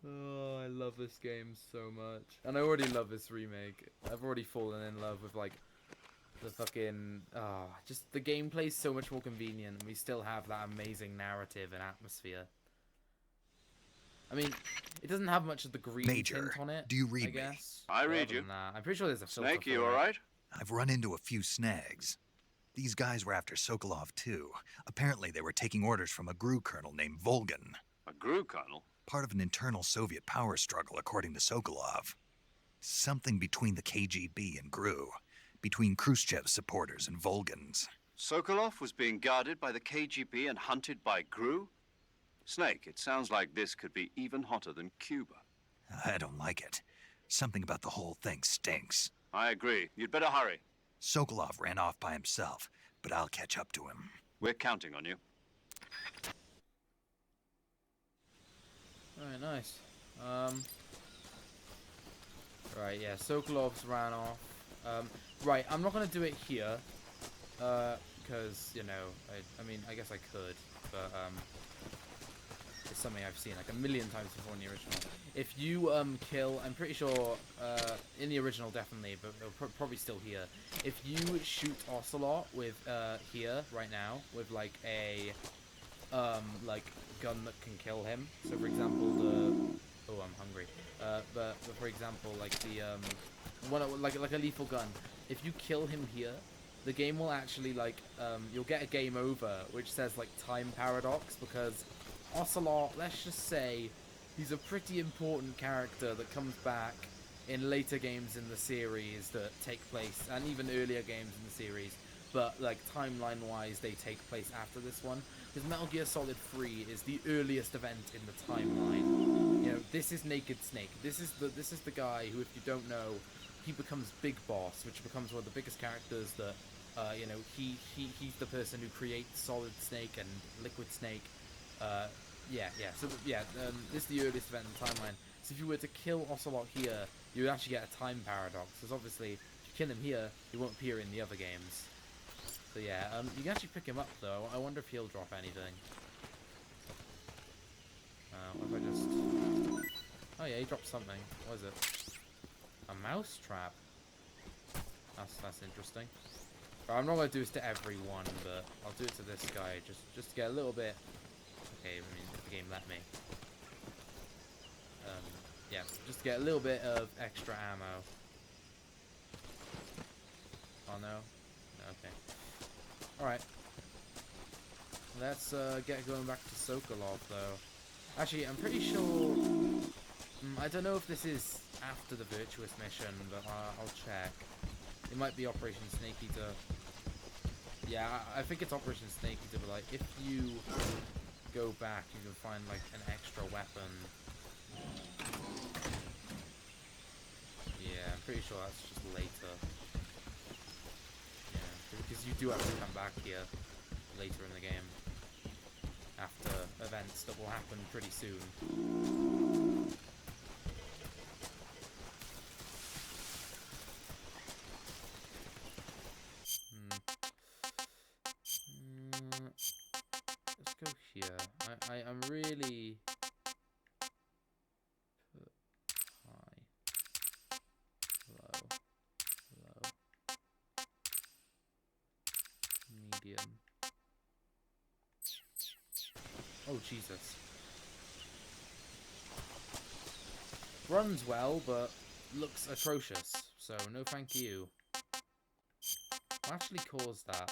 Speaker 1: Oh, I love this game so much. And I already love this remake. I've already fallen in love with, like, the fucking... just the gameplay's so much more convenient, and we still have that amazing narrative and atmosphere. I mean, it doesn't have much of the green
Speaker 2: Major,
Speaker 1: tint on it,
Speaker 2: do you read
Speaker 1: I guess.
Speaker 6: I
Speaker 1: But
Speaker 6: read
Speaker 1: other
Speaker 6: you.
Speaker 1: than that, I'm pretty sure there's a filter
Speaker 6: Snake,
Speaker 1: for
Speaker 6: you
Speaker 1: it.
Speaker 6: alright?
Speaker 2: I've run into a few snags. These guys were after Sokolov too. Apparently they were taking orders from a GRU colonel named Volgan.
Speaker 6: A GRU colonel?
Speaker 2: Part of an internal Soviet power struggle, according to Sokolov. Something between the KGB and GRU. Between Khrushchev's supporters and Volgan's.
Speaker 6: Sokolov was being guarded by the KGB and hunted by GRU? Snake, it sounds like this could be even hotter than Cuba.
Speaker 2: I don't like it. Something about the whole thing stinks.
Speaker 6: I agree. You'd better hurry.
Speaker 2: Sokolov ran off by himself, but I'll catch up to him.
Speaker 6: We're counting on you.
Speaker 1: Alright, nice. Right, yeah, Sokolov's ran off. Right, I'm not gonna do it here. Because, you know, I mean, I guess I could, but, it's something I've seen like a million times before in the original. If you kill, I'm pretty sure in the original definitely, but they'll probably still here. If you shoot Ocelot with here right now with like a like gun that can kill him. So for example the I'm hungry. But for example like the one like a lethal gun. If you kill him here, the game will actually like you'll get a game over which says like time paradox because Ocelot, let's just say, he's a pretty important character that comes back in later games in the series that take place, and even earlier games in the series, but like timeline-wise, they take place after this one. Because Metal Gear Solid 3 is the earliest event in the timeline. You know, this is Naked Snake. This is the guy who, if you don't know, he becomes Big Boss, which becomes one of the biggest characters that, you know, he's the person who creates Solid Snake and Liquid Snake. This is the earliest event in the timeline. So if you were to kill Ocelot here, you would actually get a time paradox. Because obviously, if you kill him here, he won't appear in the other games. So yeah, you can actually pick him up though. I wonder if he'll drop anything. What if I just... Oh yeah, he dropped something. What is it? A mouse trap. That's interesting. I'm not going to do this to everyone, but I'll do it to this guy just to get a little bit... Okay, I mean, if the game let me. Yeah, just to get a little bit of extra ammo. Oh no? No, okay. Alright. Let's get going back to Sokolov though. Actually, I'm pretty sure... I don't know if this is after the Virtuous mission, but I'll check. It might be Operation Snake Eater. Yeah, I think it's Operation Snake Eater, but like, if you go back, you can find like an extra weapon. Yeah, I'm pretty sure that's just later. Yeah, because you do have to come back here later in the game. After events that will happen pretty soon. Let's go here. I'm really put high, low, medium. Oh Jesus! Runs well, but looks atrocious. So no, thank you. What actually caused that?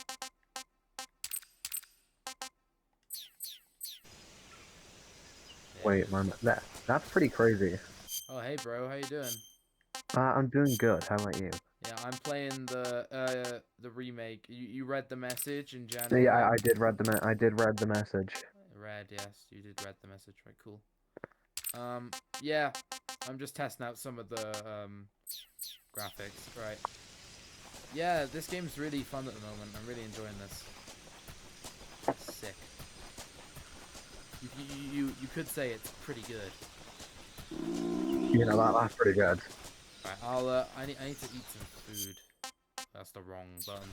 Speaker 13: Wait, man, that's pretty crazy.
Speaker 1: Oh, hey, bro, how you doing?
Speaker 13: I'm doing good. How about you?
Speaker 1: Yeah, I'm playing the remake. You read the message in January?
Speaker 13: Yeah, I did read the message.
Speaker 1: Read, yes, you did read the message. Right, cool. Yeah, I'm just testing out some of the graphics. Right. Yeah, this game's really fun at the moment. I'm really enjoying this. Sick. You could say it's pretty good.
Speaker 13: You know, that's pretty good.
Speaker 1: Right, I need to eat some food. That's the wrong button.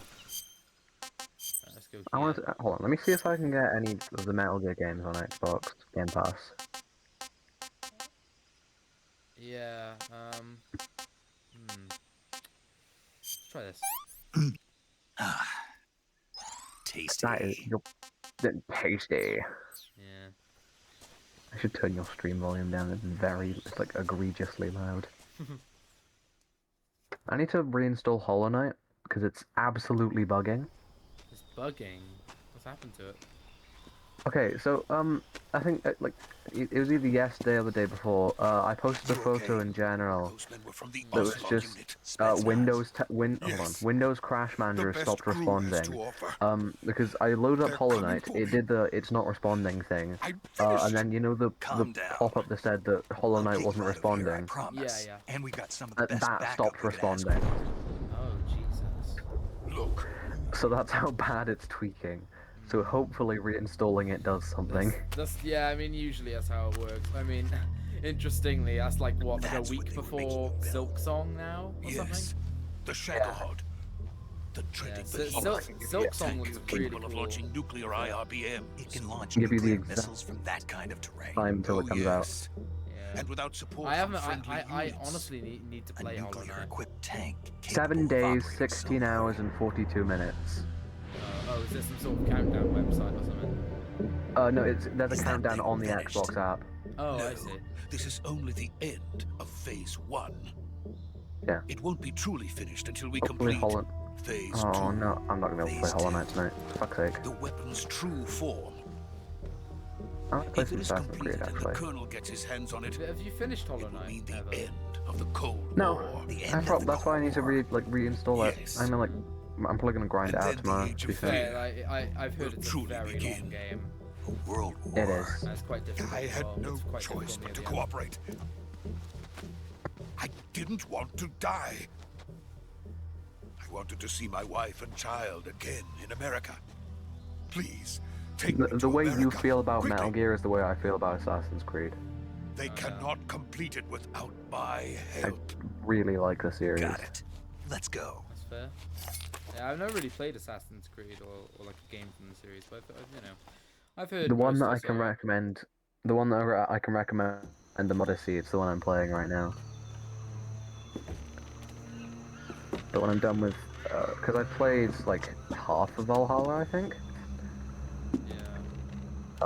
Speaker 1: Right, let's go
Speaker 13: I want
Speaker 1: here.
Speaker 13: to hold on. Let me see if I can get any of the Metal Gear games on Xbox Game Pass.
Speaker 1: Yeah. Let's try this.
Speaker 2: Tasty.
Speaker 13: That is tasty.
Speaker 1: Yeah.
Speaker 13: I should turn your stream volume down. It's like egregiously loud. I need to reinstall Hollow Knight because it's absolutely bugging.
Speaker 1: It's bugging. What's happened to it?
Speaker 13: Okay, so I think like it was either yesterday or the day before. I posted a photo in general that was just Windows Crash Manager stopped responding. Because I loaded up Hollow Knight, it did the it's not responding thing, and then you know the pop-up that said that Hollow Knight wasn't responding.
Speaker 1: Yeah.
Speaker 2: And we got some of the best
Speaker 13: That stopped
Speaker 2: backup we could ask
Speaker 13: responding.
Speaker 1: Oh Jesus.
Speaker 10: Look.
Speaker 13: So that's how bad it's tweaking. So hopefully reinstalling it does something.
Speaker 1: Yeah, I mean usually that's how it works. I mean, interestingly, that's like what, like a week before Silk Song now or something.
Speaker 10: The Shadowhod. The dreaded
Speaker 1: Silk Song looks really
Speaker 10: capable of
Speaker 1: cool.
Speaker 10: launching nuclear IRBM.
Speaker 2: It can launch
Speaker 13: Give you the
Speaker 2: nuclear
Speaker 13: exact
Speaker 2: missiles from that kind of terrain.
Speaker 13: time until it comes out.
Speaker 1: Yeah.
Speaker 10: And without support
Speaker 1: I haven't.
Speaker 10: from friendly
Speaker 1: I
Speaker 10: units.
Speaker 1: honestly need to play Hollow Knight.
Speaker 2: Equipped tank.
Speaker 13: 7 days, 16 hours, and 42 minutes.
Speaker 1: Oh, is there some sort of countdown website or something?
Speaker 13: No, there's a countdown on the Xbox app.
Speaker 1: Oh,
Speaker 10: No,
Speaker 1: I see.
Speaker 10: this is only the end of Phase 1.
Speaker 13: Yeah.
Speaker 10: It won't be truly finished until we
Speaker 13: Hopefully
Speaker 10: complete Phase 2.
Speaker 13: Oh no, I'm not gonna be able to play Hollow Knight tonight. For fuck's sake.
Speaker 10: The weapon's true form.
Speaker 13: I want to play
Speaker 10: If
Speaker 13: some
Speaker 10: it is
Speaker 13: Assassin's Creed
Speaker 10: completed and the
Speaker 13: actually.
Speaker 10: Colonel gets his hands on it,
Speaker 1: Have you finished Hollow
Speaker 10: it will
Speaker 1: Knight?
Speaker 10: mean the
Speaker 1: ever?
Speaker 10: end of the Cold
Speaker 13: No,
Speaker 10: War.
Speaker 13: that's why I need to reinstall it.
Speaker 10: Yes.
Speaker 13: I'm probably gonna grind it
Speaker 10: And
Speaker 13: out
Speaker 10: then the
Speaker 13: tomorrow.
Speaker 10: age
Speaker 13: To be
Speaker 10: of
Speaker 13: fair.
Speaker 1: Yeah, like, I've heard it's a
Speaker 10: truly
Speaker 1: very
Speaker 10: begin.
Speaker 1: long game.
Speaker 2: A world war.
Speaker 13: It is.
Speaker 1: And it's quite difficult.
Speaker 10: I
Speaker 1: as
Speaker 10: had
Speaker 1: well.
Speaker 10: no
Speaker 1: It's quite
Speaker 10: choice
Speaker 1: difficult
Speaker 10: but
Speaker 1: near
Speaker 10: to
Speaker 1: the end.
Speaker 10: cooperate. I didn't want to die. I wanted to see my wife and child again in America. Please, take me
Speaker 13: The
Speaker 10: to
Speaker 13: way you
Speaker 10: America,
Speaker 13: feel about
Speaker 10: quickly.
Speaker 13: Metal Gear is the way I feel about Assassin's Creed.
Speaker 10: They cannot complete it without my
Speaker 13: I
Speaker 10: help.
Speaker 13: really like the series.
Speaker 2: Got it. Let's go.
Speaker 1: That's fair. Yeah, I've never really played Assassin's Creed or like a game from the series, but I've heard.
Speaker 13: The one
Speaker 1: most
Speaker 13: that
Speaker 1: of
Speaker 13: I
Speaker 1: it's
Speaker 13: can
Speaker 1: alright.
Speaker 13: recommend, the one that I can recommend, and the Odyssey. It's the one I'm playing right now. But when I'm done with, because I played like half of Valhalla, I think.
Speaker 1: Yeah.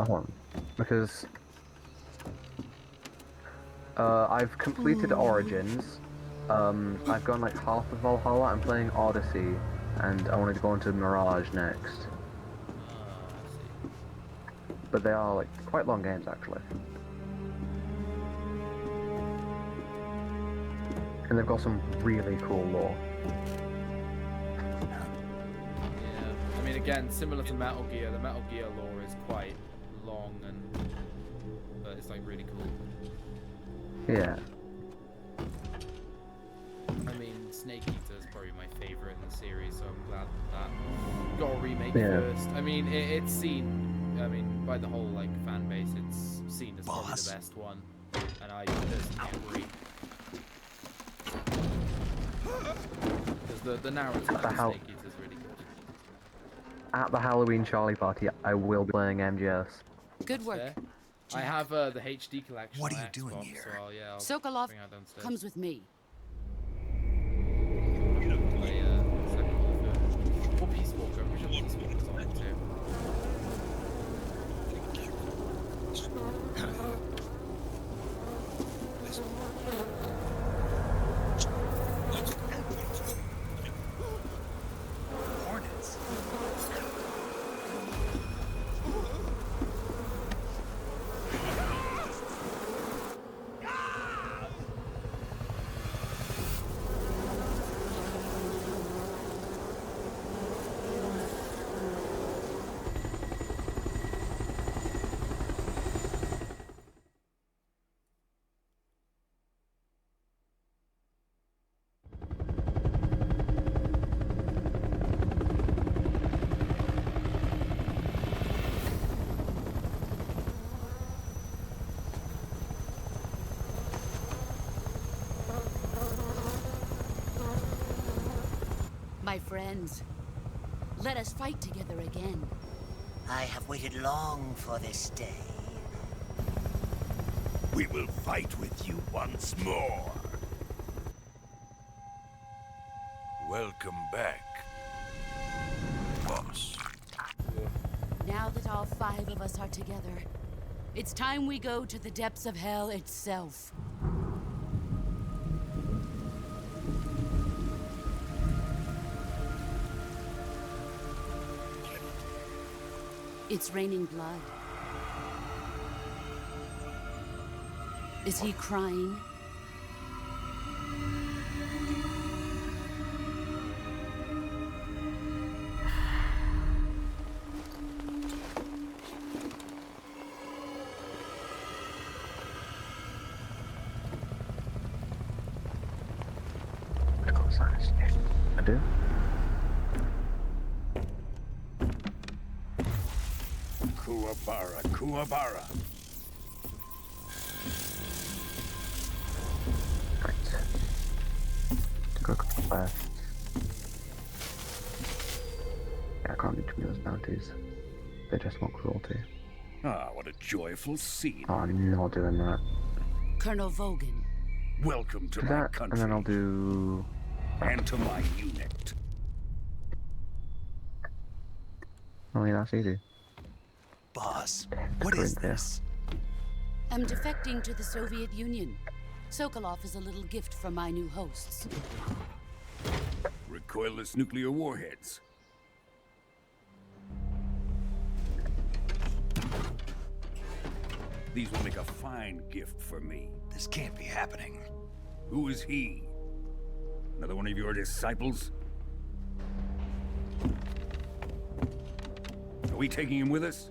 Speaker 13: Hold on, because I've completed Origins. I've gone like half of Valhalla. I'm playing Odyssey, and I wanted to go into Mirage next.
Speaker 1: I see.
Speaker 13: But they are like quite long games actually. And they've got some really cool lore.
Speaker 1: Yeah. I mean, again, similar to Metal Gear, the Metal Gear lore is quite long but it's like really cool.
Speaker 13: Yeah.
Speaker 1: I mean, Snake Eater is probably my favorite in the series, so I'm glad that got a remake
Speaker 13: Yeah.
Speaker 1: first. I mean, it's seen, I mean, by the whole like fan base, it's seen as probably the best one, and I personally agree. Because the narrative of Snake Eater is really good.
Speaker 13: At the Halloween Charlie party, I will be playing MGS.
Speaker 8: Good work.
Speaker 1: Fair. I have the HD collection.
Speaker 2: What are
Speaker 1: on
Speaker 2: you doing
Speaker 1: Xbox,
Speaker 2: here?
Speaker 1: So I'll
Speaker 8: Sokolov
Speaker 1: bring that downstairs.
Speaker 8: comes with me.
Speaker 1: Play second or third. Or Peace Walker. I'm pretty sure Peace Walker's on it too.
Speaker 2: Hornets.
Speaker 8: My friends, let us fight together again.
Speaker 14: I have waited long for this day.
Speaker 15: We will fight with you once more. Welcome back, boss.
Speaker 8: Now that all 5 of us are together, it's time we go to the depths of hell itself. It's raining blood. Is he crying?
Speaker 13: I do.
Speaker 15: Kuwabara, Kuwabara.
Speaker 13: Right. To go west. Yeah, I can't do too many of those bounties. They just want cruelty.
Speaker 15: Ah, what a joyful scene.
Speaker 13: Oh, I'm not doing that.
Speaker 8: Colonel Vogan.
Speaker 15: Welcome to
Speaker 13: Do
Speaker 15: my
Speaker 13: that,
Speaker 15: country.
Speaker 13: and then I'll do...
Speaker 15: And to my unit.
Speaker 13: Oh yeah, that's easy.
Speaker 2: Boss, what is this?
Speaker 8: I'm defecting to the Soviet Union. Sokolov is a little gift from my new hosts.
Speaker 15: Recoilless nuclear warheads. These will make a fine gift for me.
Speaker 2: This can't be happening.
Speaker 15: Who is he? Another one of your disciples? Are we taking him with us?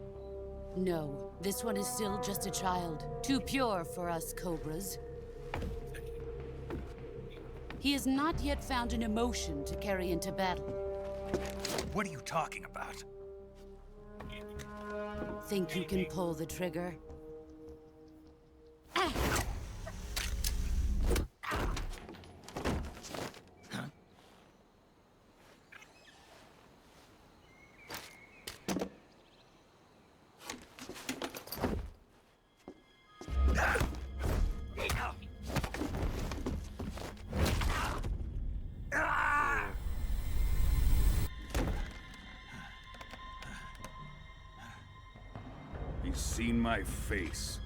Speaker 8: No, this one is still just a child. Too pure for us Cobras. He has not yet found an emotion to carry into battle.
Speaker 2: What are you talking about?
Speaker 8: Think you can pull the trigger?
Speaker 15: He's seen my face.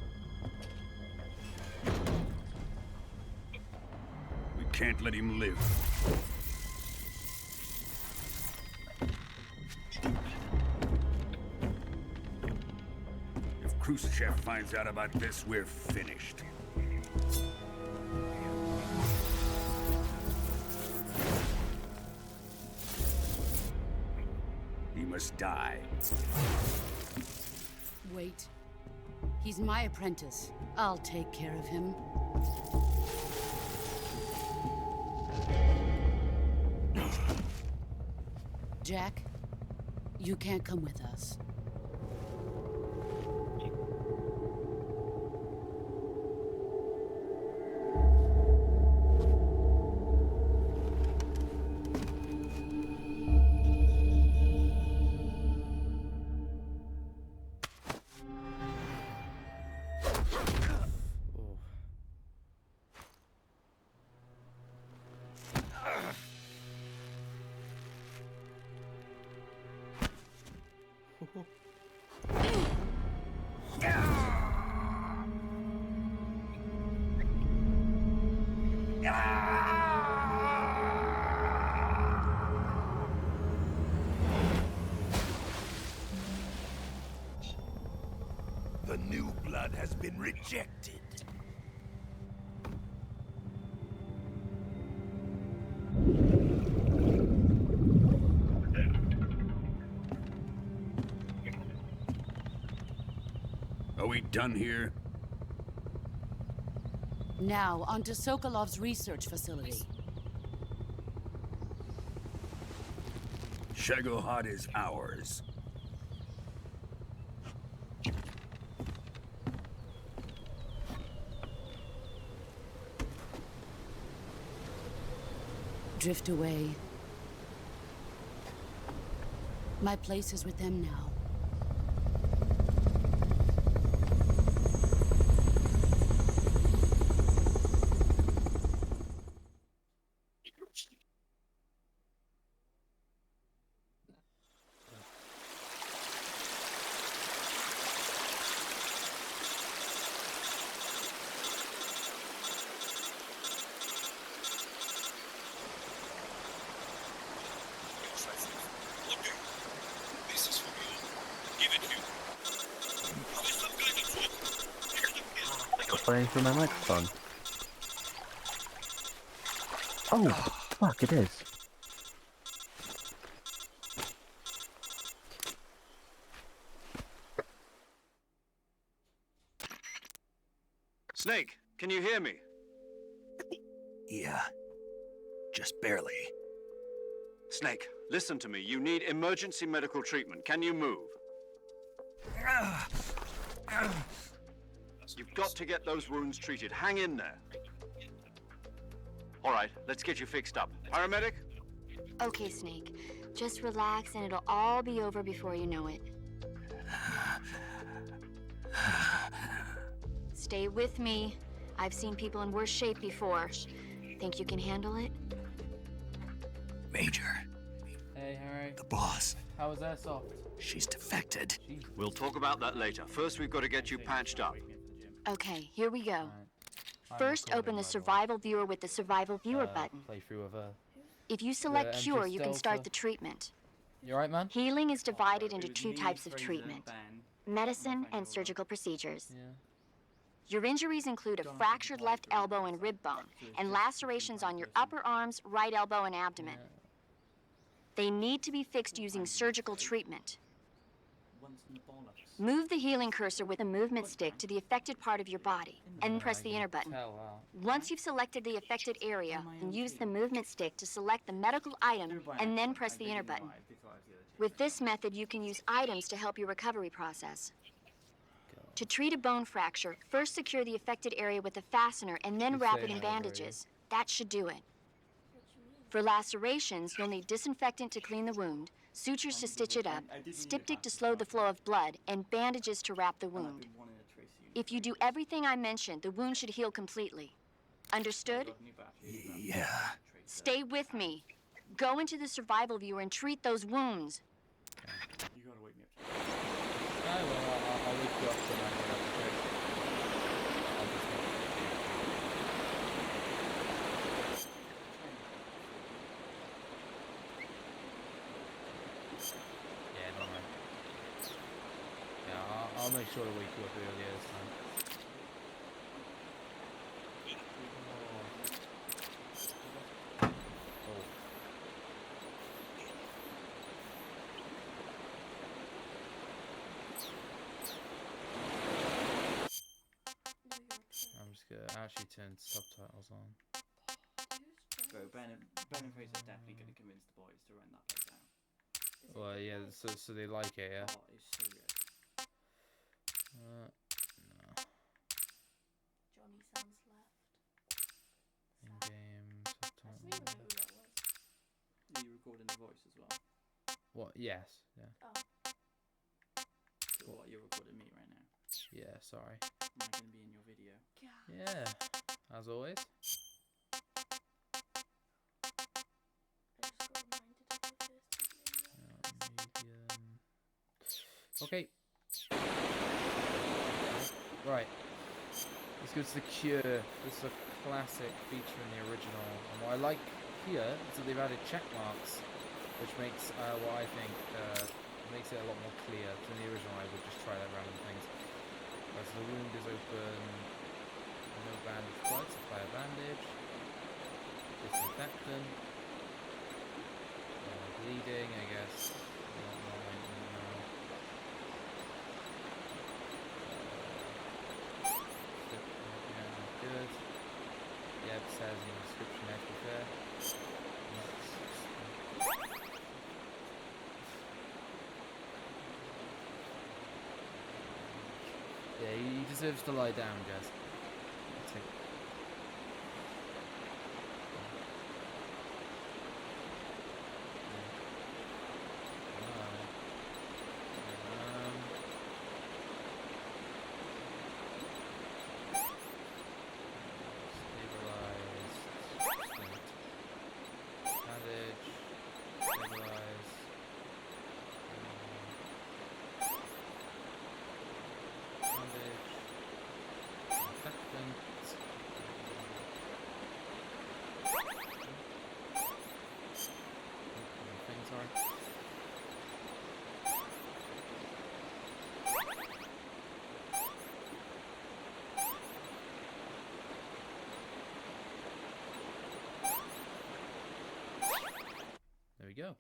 Speaker 15: We can't let him live. If Khrushchev finds out about this, we're finished. He must die.
Speaker 8: Wait. He's my apprentice. I'll take care of him. Jack, you can't come with us.
Speaker 15: The new blood has been rejected. Are we done here?
Speaker 8: Now, onto Sokolov's research facility.
Speaker 15: Shagohod is ours.
Speaker 8: Drift away. My place is with them now.
Speaker 13: Playing through my microphone. Oh, fuck, it is.
Speaker 6: Snake, can you hear me?
Speaker 2: Yeah. Just barely.
Speaker 6: Snake, listen to me. You need emergency medical treatment. Can you move? You've got to get those wounds treated. Hang in there. All right, let's get you fixed up. Paramedic?
Speaker 7: Okay, Snake. Just relax and it'll all be over before you know it. Stay with me. I've seen people in worse shape before. Think you can handle it?
Speaker 2: Major.
Speaker 1: Hey, Harry.
Speaker 2: The boss.
Speaker 1: How was Airsoft?
Speaker 2: She's defected.
Speaker 6: We'll talk about that later. First, we've got to get you patched up.
Speaker 7: Okay, here we go. First, open the survival viewer with the survival viewer button.
Speaker 1: Playthrough of
Speaker 7: If you select cure, you can start the treatment.
Speaker 1: You alright, man?
Speaker 7: Healing is divided into two types of treatment: medicine and surgical procedures.
Speaker 1: Yeah.
Speaker 7: Your injuries include a fractured left elbow and rib bone, and lacerations on your upper arms, right elbow, and abdomen. They need to be fixed using surgical treatment. Move the healing cursor with a movement stick to the affected part of your body, and press the enter button. Once you've selected the affected area, then use the movement stick to select the medical item, and then press the enter button. With this method, you can use items to help your recovery process. To treat a bone fracture, first secure the affected area with a fastener and then wrap it in bandages. That should do it. For lacerations, you'll need disinfectant to clean the wound, sutures to stitch it up, styptic to slow the flow of blood, and bandages to wrap the wound. If you do everything I mentioned, the wound should heal completely. Understood?
Speaker 2: Yeah.
Speaker 7: Stay with me. Go into the survival viewer and treat those wounds.
Speaker 1: You gotta wake me up. I'll wake you up tonight. I'll make sure to wake you up earlier this time. I'm just gonna actually turn subtitles on.
Speaker 16: Bro, Ben and Fraser are definitely gonna convince the boys to run that place down.
Speaker 1: Well, yeah, so they like it, yeah?
Speaker 16: Oh, it's so good.
Speaker 1: No.
Speaker 17: Johnny sounds left.
Speaker 1: In-game subtitles.
Speaker 17: I don't even know who that was.
Speaker 16: Are you recording the voice as well?
Speaker 1: What? Yes, yeah.
Speaker 17: Oh.
Speaker 16: So what, you're recording me right now?
Speaker 1: Yeah, sorry.
Speaker 16: Am I going to be in your video?
Speaker 1: Yeah, as always. Medium. Okay. Right. Let's go to the Cure. This is a classic feature in the original. And what I like here is that they've added check marks, which makes what I think makes it a lot more clear. In the original, I would just try that random things. So the wound is open. No bandage required. Apply a bandage. Disinfectant. Bleeding, I guess. Good. Yeah, it says in the description there, to be fair. Yeah, he deserves to lie down, Jazz. second. Thing, sorry. There we go.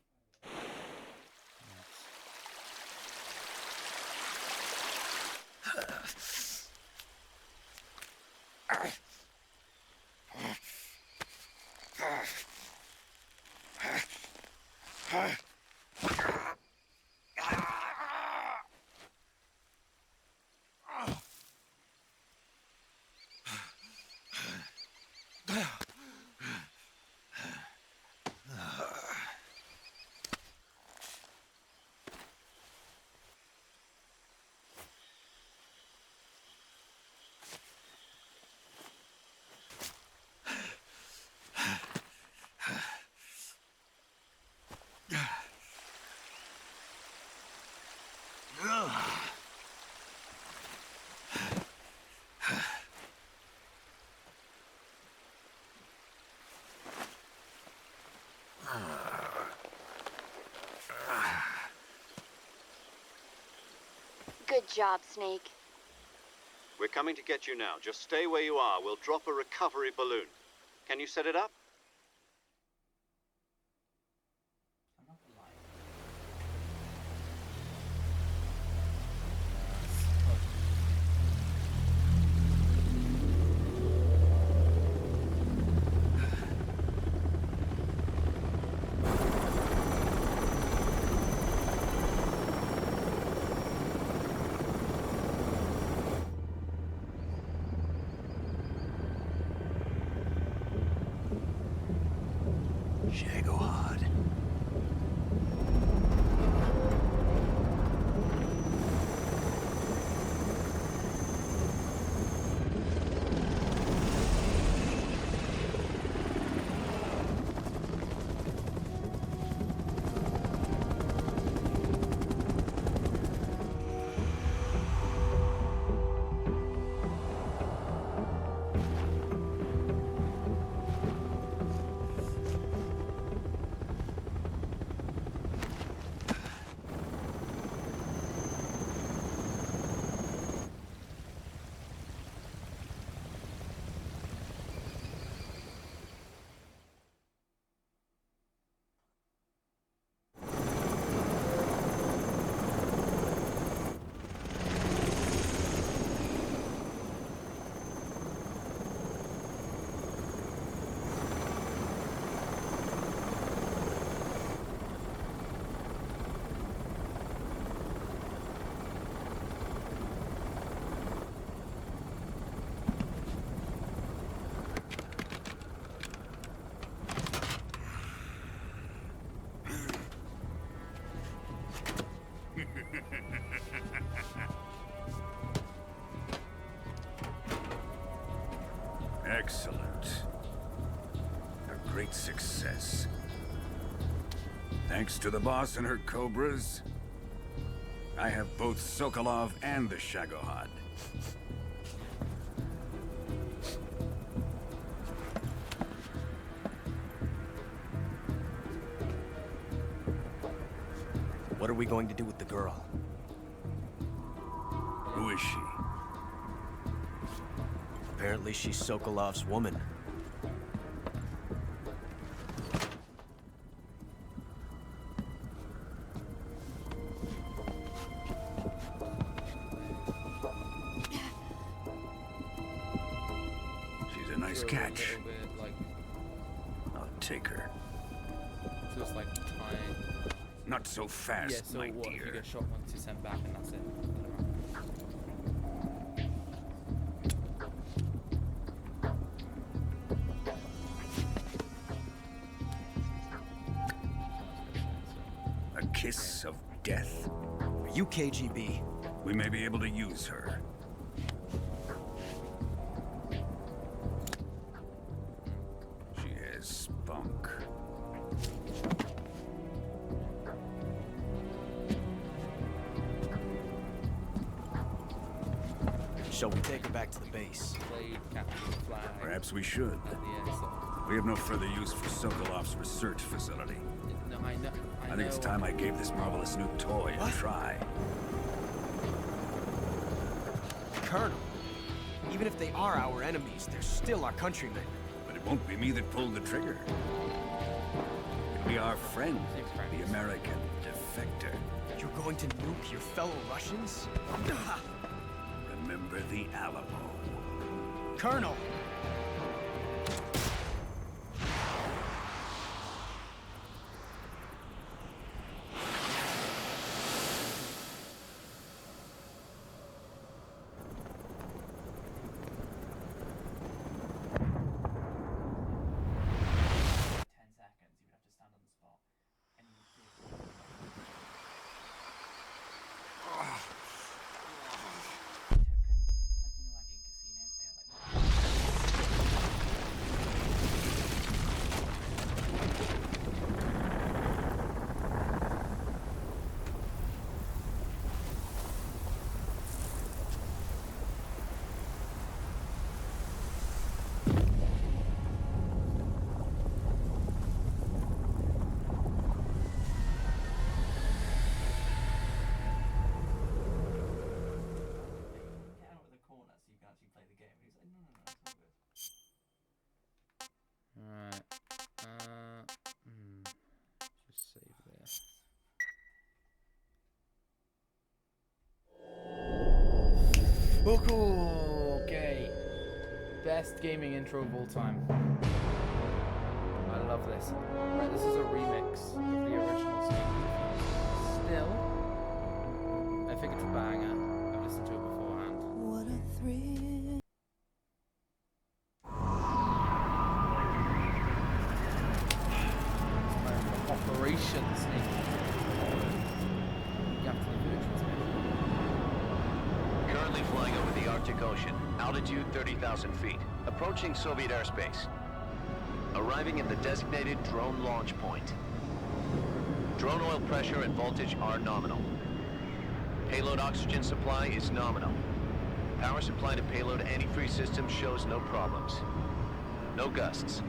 Speaker 7: Good job, Snake.
Speaker 6: We're coming to get you now. Just stay where you are. We'll drop a recovery balloon. Can you set it up?
Speaker 2: Shagohod.
Speaker 15: Excellent. A great success. Thanks to the boss and her cobras, I have both Sokolov and the Shagohod.
Speaker 11: What are we going to do with the girl?
Speaker 15: Who is she?
Speaker 11: Apparently she's Sokolov's woman.
Speaker 15: She's a nice catch. I'll take her.
Speaker 1: So it's like time.
Speaker 15: Not so fast,
Speaker 1: Yeah, so
Speaker 15: my
Speaker 1: what, if you
Speaker 15: dear.
Speaker 1: get shot once you send back and that's it?
Speaker 15: A kiss of death.
Speaker 11: Are you KGB?
Speaker 15: We may be able to use her. She has spunk.
Speaker 11: Shall we take her back to the base?
Speaker 15: Perhaps we should. We have no further use for Sokolov's research facility.
Speaker 1: No, I know.
Speaker 15: I think it's time I gave this marvelous new toy a try.
Speaker 11: Colonel, even if they are our enemies, they're still our countrymen.
Speaker 15: But it won't be me that pulled the trigger. It'll be our friend, the American defector.
Speaker 11: You're going to nuke your fellow Russians?
Speaker 15: Remember the Alamo.
Speaker 11: Colonel!
Speaker 1: Alright. Just save this. Okay. Best gaming intro of all time. I love this. Right, this is a remix of the original Snake. Still, I think it's a banger. I've listened to it beforehand.
Speaker 17: What a thrill.
Speaker 1: Operation Snake. Captain Virgin Snake.
Speaker 18: Currently flying over the Arctic Ocean, altitude 30,000 feet, approaching Soviet airspace. Arriving at the designated drone launch point. Drone oil pressure and voltage are nominal. Payload oxygen supply is nominal. Power supply to payload antifreeze system shows no problems. No gusts.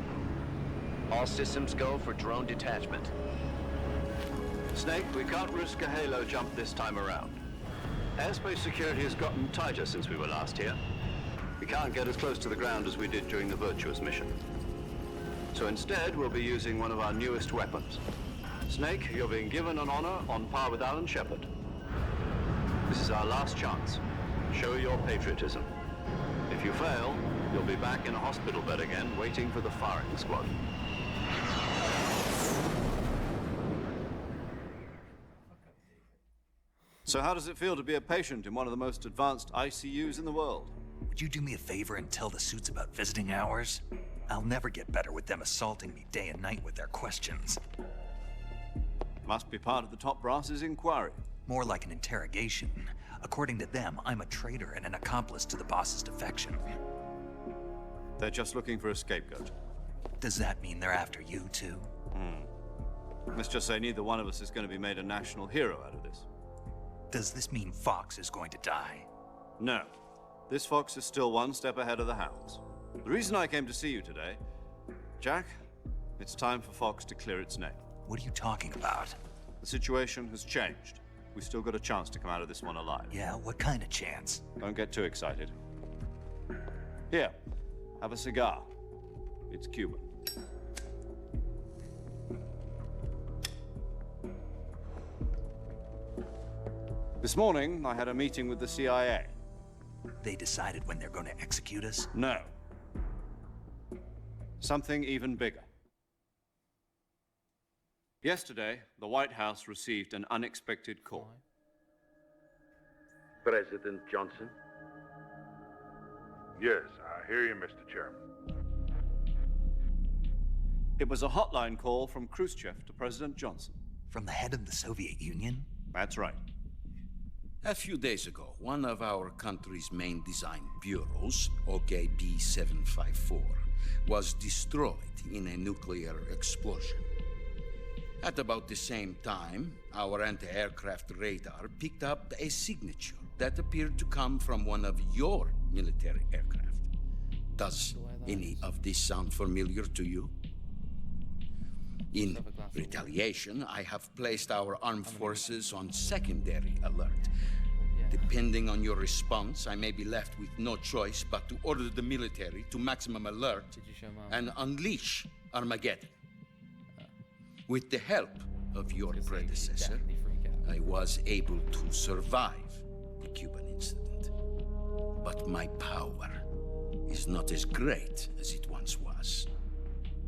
Speaker 18: All systems go for drone detachment.
Speaker 6: Snake, we can't risk a halo jump this time around. Airspace security has gotten tighter since we were last here. We can't get as close to the ground as we did during the Virtuous mission. So instead, we'll be using one of our newest weapons. Snake, you're being given an honor on par with Alan Shepard. This is our last chance. Show your patriotism. If you fail, you'll be back in a hospital bed again, waiting for the firing squad. So how does it feel to be a patient in one of the most advanced ICUs in the world?
Speaker 2: Would you do me a favor and tell the suits about visiting hours? I'll never get better with them assaulting me day and night with their questions.
Speaker 6: Must be part of the top brass's inquiry.
Speaker 2: More like an interrogation. According to them, I'm a traitor and an accomplice to the boss's defection.
Speaker 6: They're just looking for a scapegoat.
Speaker 2: Does that mean they're after you, too?
Speaker 6: Let's just say neither one of us is going to be made a national hero out of this.
Speaker 2: Does this mean Fox is going to die?
Speaker 6: No. This fox is still one step ahead of the hounds. The reason I came to see you today, Jack, it's time for Fox to clear its name.
Speaker 2: What are you talking about?
Speaker 6: The situation has changed. We've still got a chance to come out of this one alive.
Speaker 2: Yeah, what kind of chance?
Speaker 6: Don't get too excited. Here, have a cigar. It's Cuban. This morning, I had a meeting with the CIA.
Speaker 2: They decided when they're going to execute us?
Speaker 6: No. Something even bigger. Yesterday, the White House received an unexpected call.
Speaker 19: President Johnson?
Speaker 20: Yes, I hear you, Mr. Chairman.
Speaker 6: It was a hotline call from Khrushchev to President Johnson.
Speaker 2: From the head of the Soviet Union?
Speaker 6: That's right.
Speaker 21: A few days ago, one of our country's main design bureaus, OKB 754, was destroyed in a nuclear explosion. At about the same time, our anti-aircraft radar picked up a signature that appeared to come from one of your military aircraft. Does any of this sound familiar to you? In retaliation, I have placed our armed forces on secondary alert. Depending on your response, I may be left with no choice but to order the military to maximum alert and unleash Armageddon. With the help of your predecessor, I was able to survive the Cuban incident. But my power is not as great as it once was.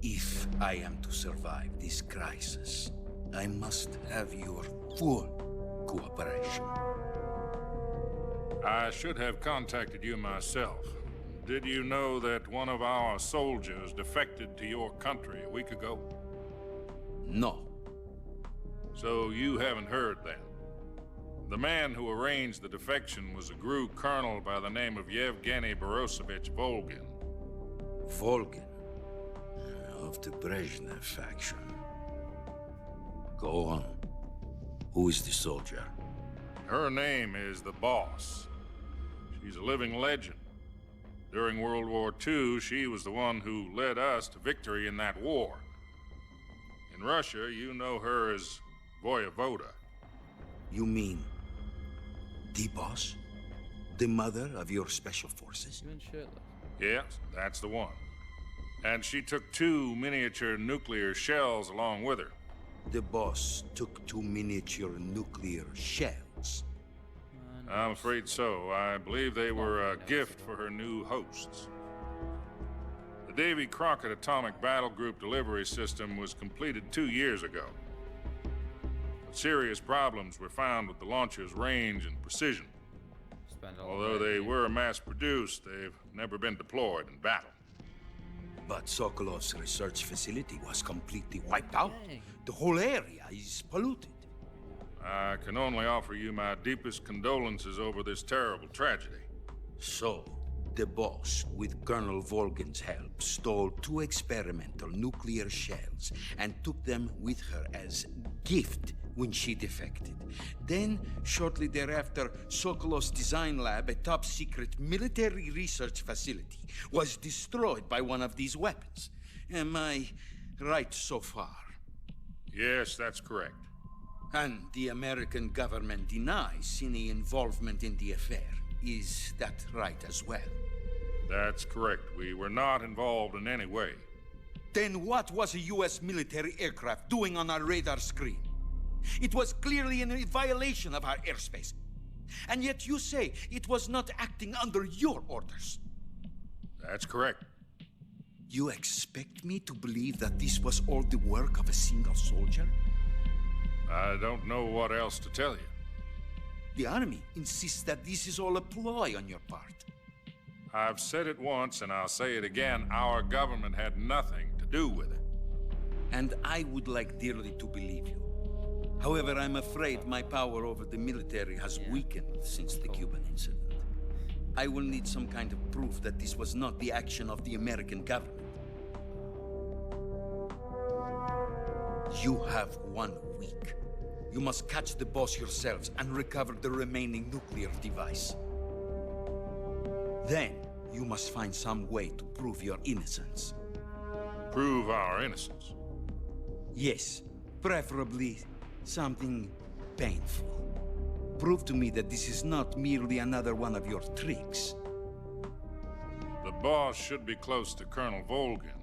Speaker 21: If I am to survive this crisis, I must have your full cooperation.
Speaker 19: I should have contacted you myself. Did you know that one of our soldiers defected to your country a week ago?
Speaker 21: No.
Speaker 19: So you haven't heard then? The man who arranged the defection was a GRU colonel by the name of Yevgeny Borosovich Volgin.
Speaker 21: Volgin? Of the Brezhnev faction. Go on. Who is the soldier?
Speaker 19: Her name is the Boss. She's a living legend. During World War II, she was the one who led us to victory in that war. In Russia, you know her as Voyevoda.
Speaker 21: You mean the Boss? The mother of your special forces?
Speaker 19: Yes, that's the one. And she took 2 miniature nuclear shells along with her.
Speaker 21: The Boss took 2 miniature nuclear shells?
Speaker 19: I'm afraid so. I believe they were a gift for her new hosts. The Davy Crockett Atomic Battle Group delivery system was completed 2 years ago. But serious problems were found with the launcher's range and precision. Although they were mass-produced, they've never been deployed in battle.
Speaker 21: But Sokolov's research facility was completely wiped out. The whole area is polluted.
Speaker 19: I can only offer you my deepest condolences over this terrible tragedy.
Speaker 21: So, the Boss, with Colonel Volgin's help, stole 2 experimental nuclear shells and took them with her as gift when she defected. Then, shortly thereafter, Sokolov's design lab, a top-secret military research facility, was destroyed by one of these weapons. Am I right so far?
Speaker 19: Yes, that's correct.
Speaker 21: And the American government denies any involvement in the affair. Is that right as well?
Speaker 19: That's correct. We were not involved in any way.
Speaker 21: Then what was a U.S. military aircraft doing on our radar screen? It was clearly in violation of our airspace. And yet you say it was not acting under your orders.
Speaker 19: That's correct.
Speaker 21: You expect me to believe that this was all the work of a single soldier?
Speaker 19: I don't know what else to tell you.
Speaker 21: The Army insists that this is all a ploy on your part.
Speaker 19: I've said it once and I'll say it again. Our government had nothing to do with it.
Speaker 21: And I would like dearly to believe you. However, I'm afraid my power over the military has weakened since the Cuban incident. I will need some kind of proof that this was not the action of the American government. You have 1 week. You must catch the Boss yourselves and recover the remaining nuclear device. Then, you must find some way to prove your innocence.
Speaker 19: Prove our innocence?
Speaker 21: Yes, preferably something painful. Prove to me that this is not merely another one of your tricks.
Speaker 19: The Boss should be close to Colonel Volgin.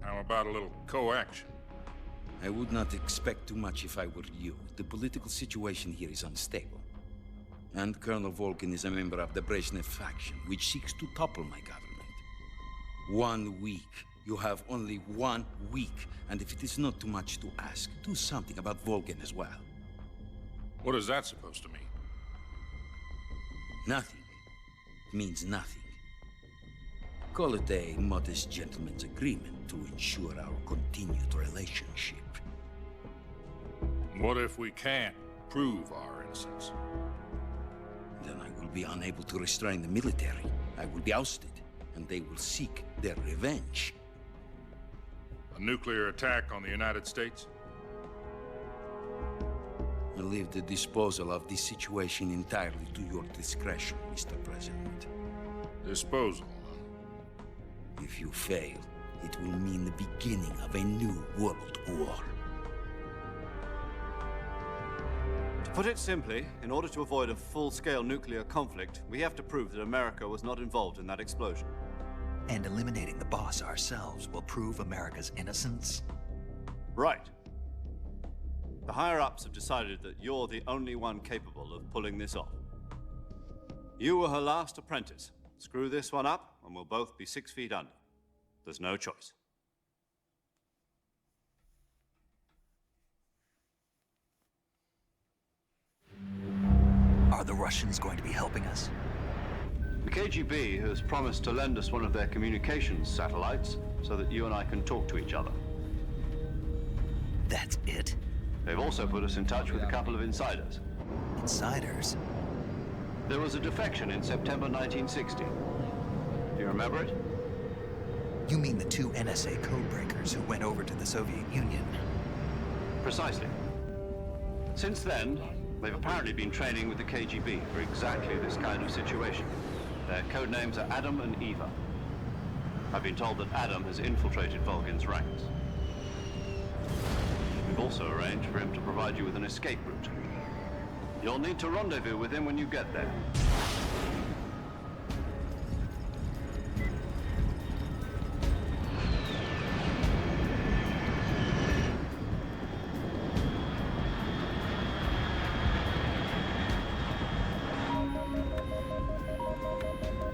Speaker 19: How about a little co-action?
Speaker 21: I would not expect too much if I were you. The political situation here is unstable. And Colonel Volgin is a member of the Brezhnev faction, which seeks to topple my government. 1 week. You have only 1 week. And if it is not too much to ask, do something about Volgin as well.
Speaker 19: What is that supposed to mean?
Speaker 21: Nothing. It means nothing. Call it a modest gentleman's agreement to ensure our continued relationship.
Speaker 19: What if we can't prove our innocence?
Speaker 21: Then I will be unable to restrain the military. I will be ousted, and they will seek their revenge.
Speaker 19: A nuclear attack on the United States?
Speaker 21: I leave the disposal of this situation entirely to your discretion, Mr. President.
Speaker 19: Disposal.
Speaker 21: If you fail, it will mean the beginning of a new world war.
Speaker 6: To put it simply, in order to avoid a full-scale nuclear conflict, we have to prove that America was not involved in that explosion.
Speaker 2: And eliminating the boss ourselves will prove America's innocence?
Speaker 6: Right. The higher-ups have decided that you're the only one capable of pulling this off. You were her last apprentice. Screw this one up, and we'll both be 6 feet under. There's no choice.
Speaker 2: Are the Russians going to be helping us?
Speaker 6: The KGB has promised to lend us one of their communications satellites so that you and I can talk to each other.
Speaker 2: That's it?
Speaker 6: They've also put us in touch with a couple of insiders.
Speaker 2: Insiders?
Speaker 6: There was a defection in September 1960. Do you remember it?
Speaker 2: You mean the 2 NSA codebreakers who went over to the Soviet Union?
Speaker 6: Precisely. Since then, they've apparently been training with the KGB for exactly this kind of situation. Their code names are Adam and Eva. I've been told that Adam has infiltrated Volgin's ranks. We've also arranged for him to provide you with an escape route. You'll need to rendezvous with him when you get there.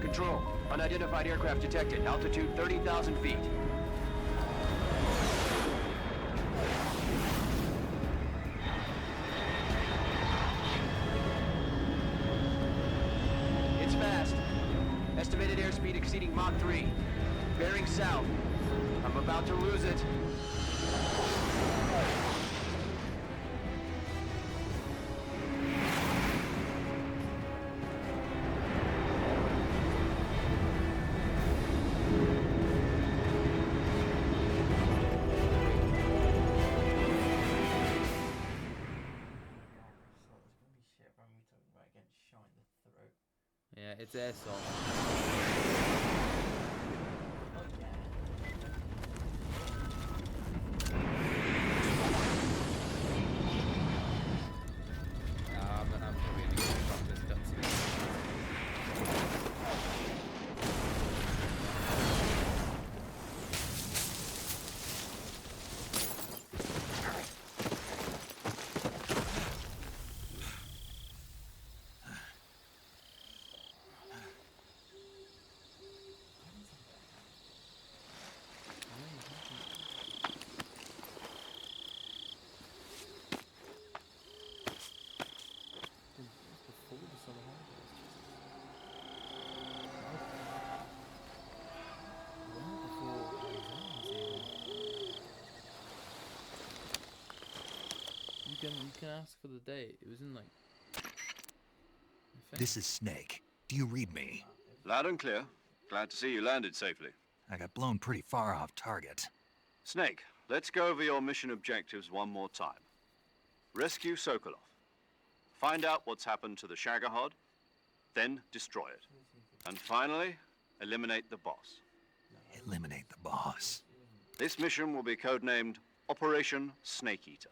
Speaker 3: Control, unidentified aircraft detected. Altitude 30,000 feet. It's fast. Estimated airspeed exceeding Mach 3. Bearing south. I'm about to lose it.
Speaker 1: Yeah, it's airsoft. I'm really good at this cutscene. You can ask for the date. It was in like.
Speaker 2: This is Snake. Do you read me?
Speaker 6: Loud and clear. Glad to see you landed safely.
Speaker 2: I got blown pretty far off target.
Speaker 6: Snake, let's go over your mission objectives one more time. Rescue Sokolov. Find out what's happened to the Shagohod, then destroy it. And finally, eliminate the boss.
Speaker 2: Eliminate the boss?
Speaker 6: This mission will be codenamed Operation Snake Eater.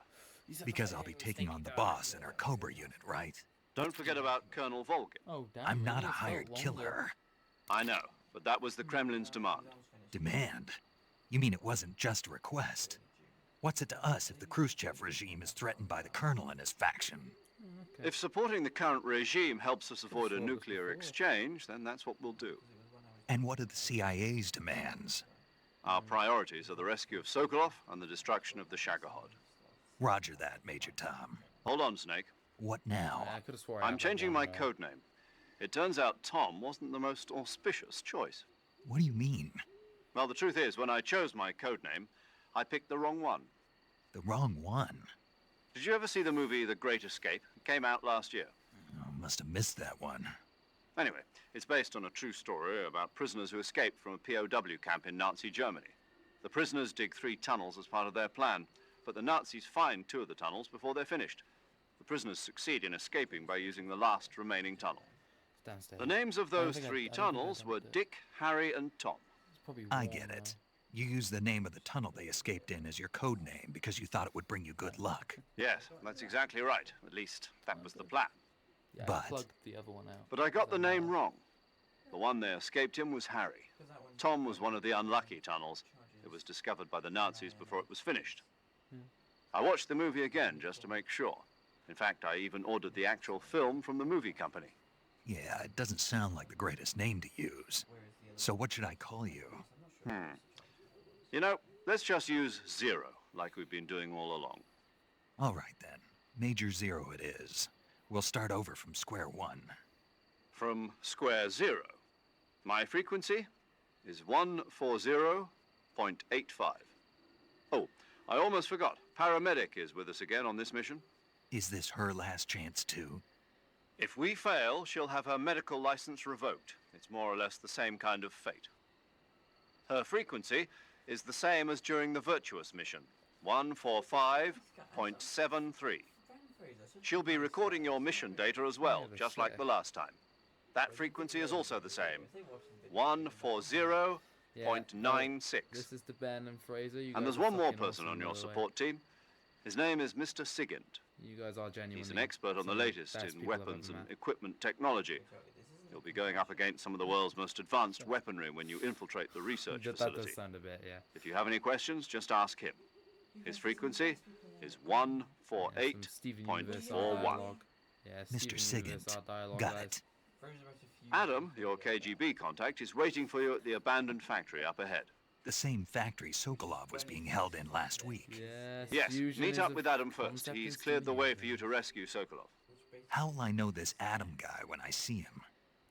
Speaker 2: Because I'll be taking on the boss in our Cobra unit, right?
Speaker 6: Don't forget about Colonel Volgin.
Speaker 1: Oh, damn.
Speaker 2: I'm not a hired killer.
Speaker 6: I know, but that was the Kremlin's demand.
Speaker 2: Demand? You mean it wasn't just a request? What's it to us if the Khrushchev regime is threatened by the Colonel and his faction?
Speaker 6: If supporting the current regime helps us avoid a nuclear exchange, then that's what we'll do.
Speaker 2: And what are the CIA's demands?
Speaker 6: Our priorities are the rescue of Sokolov and the destruction of the Shagohod.
Speaker 2: Roger that, Major Tom.
Speaker 6: Hold on, Snake.
Speaker 2: What now?
Speaker 1: I could have swore
Speaker 6: I'm changing my code name. It turns out Tom wasn't the most auspicious choice.
Speaker 2: What do you mean?
Speaker 6: Well, the truth is, when I chose my code name, I picked the wrong one.
Speaker 2: The wrong one?
Speaker 6: Did you ever see the movie The Great Escape? It came out last year.
Speaker 2: Oh, must have missed that one.
Speaker 6: Anyway, it's based on a true story about prisoners who escaped from a POW camp in Nazi Germany. The prisoners dig 3 tunnels as part of their plan, but the Nazis find 2 of the tunnels before they're finished. The prisoners succeed in escaping by using the last remaining tunnel.
Speaker 1: Downstairs.
Speaker 6: The names of those three tunnels were Dick, Harry, and Tom.
Speaker 2: I get it. You used the name of the tunnel they escaped in as your code name because you thought it would bring you good luck.
Speaker 6: Yes, that's exactly right. At least, that was the plan.
Speaker 16: Yeah,
Speaker 2: But-
Speaker 16: I plugged the other one out.
Speaker 6: But I got the name wrong. The one they escaped in was Harry. Tom was one of the unlucky tunnels. It was discovered by the Nazis before it was finished. I watched the movie again just to make sure. In fact, I even ordered the actual film from the movie company.
Speaker 2: Yeah, it doesn't sound like the greatest name to use. So what should I call you?
Speaker 6: You know, let's just use Zero, like we've been doing all along.
Speaker 2: All right then. Major Zero it is. We'll start over from square one.
Speaker 6: From square zero. My frequency is 140.85. Oh, I almost forgot. Paramedic is with us again on this mission.
Speaker 2: Is this her last chance too?
Speaker 6: If we fail, she'll have her medical license revoked. It's more or less the same kind of fate. Her frequency is the same as during the Virtuous mission, 145.73. She'll be recording your mission data as well, just like the last time. That frequency is also the same, 140.96.
Speaker 16: This is the Ben and Fraser. You
Speaker 6: And
Speaker 16: guys
Speaker 6: there's
Speaker 16: are
Speaker 6: one more
Speaker 16: fucking
Speaker 6: person
Speaker 16: awesome,
Speaker 6: on
Speaker 16: by
Speaker 6: your
Speaker 16: the way.
Speaker 6: support team. His name is Mr. Sigint.
Speaker 16: You guys are genuinely.
Speaker 6: He's an expert on the
Speaker 16: some of
Speaker 6: latest
Speaker 16: best
Speaker 6: in
Speaker 16: people I've
Speaker 6: weapons
Speaker 16: ever
Speaker 6: and
Speaker 16: met.
Speaker 6: equipment technology. He'll be going up against some of the world's most advanced weaponry when you infiltrate the research
Speaker 16: That
Speaker 6: facility.
Speaker 16: does sound a bit, yeah.
Speaker 6: If you have any questions, just ask him. His frequency is
Speaker 16: Steven Universe, our
Speaker 6: 148.41.
Speaker 16: dialogue. Yeah,
Speaker 2: Mr.
Speaker 16: Steven Universe,
Speaker 2: Sigint.
Speaker 16: our dialogue,
Speaker 2: Got
Speaker 16: guys.
Speaker 2: it.
Speaker 6: Adam, your KGB contact, is waiting for you at the abandoned factory up ahead.
Speaker 2: The same factory Sokolov was being held in last week.
Speaker 6: Yes,
Speaker 16: fusion
Speaker 6: meet
Speaker 16: is
Speaker 6: up
Speaker 16: a
Speaker 6: with Adam first.
Speaker 16: concept
Speaker 6: He's
Speaker 16: in
Speaker 6: cleared the
Speaker 16: studio,
Speaker 6: way for you to rescue Sokolov.
Speaker 2: How'll I know this Adam guy when I see him?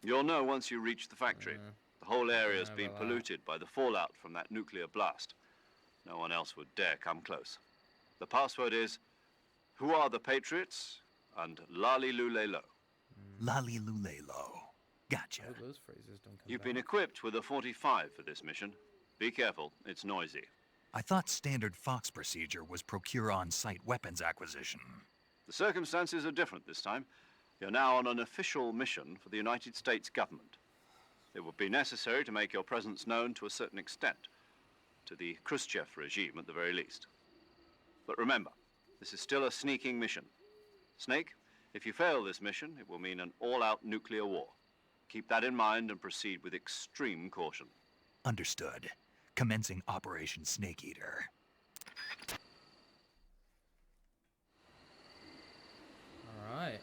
Speaker 6: You'll know once you reach the factory. The whole area's
Speaker 16: know
Speaker 6: been
Speaker 16: about that.
Speaker 6: polluted by the fallout from that nuclear blast. No one else would dare come close. The password is, "Who are the Patriots?" and "Lali Lule Lo."
Speaker 2: Lali Lulelo. Gotcha.
Speaker 16: Oh, those phrases don't come
Speaker 6: You've
Speaker 16: back.
Speaker 6: been equipped with a 45 for this mission. Be careful, it's noisy.
Speaker 2: I thought standard Fox procedure was procure on-site weapons acquisition.
Speaker 6: The circumstances are different this time. You're now on an official mission for the United States government. It would be necessary to make your presence known to a certain extent, to the Khrushchev regime at the very least. But remember, this is still a sneaking mission. Snake, if you fail this mission, it will mean an all-out nuclear war. Keep that in mind and proceed with extreme caution.
Speaker 2: Understood. Commencing Operation Snake Eater.
Speaker 16: Alright.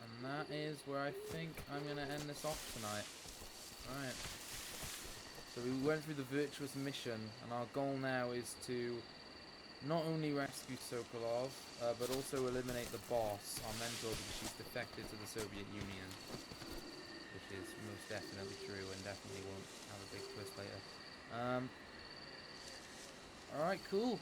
Speaker 16: And that is where I think I'm going to end this off tonight. Alright. So we went through the virtuous mission, and our goal now is to not only rescue Sokolov, but also eliminate the boss, our mentor, because she's defected to the Soviet Union. Which is most definitely true, and definitely won't have a big twist later. Alright, cool.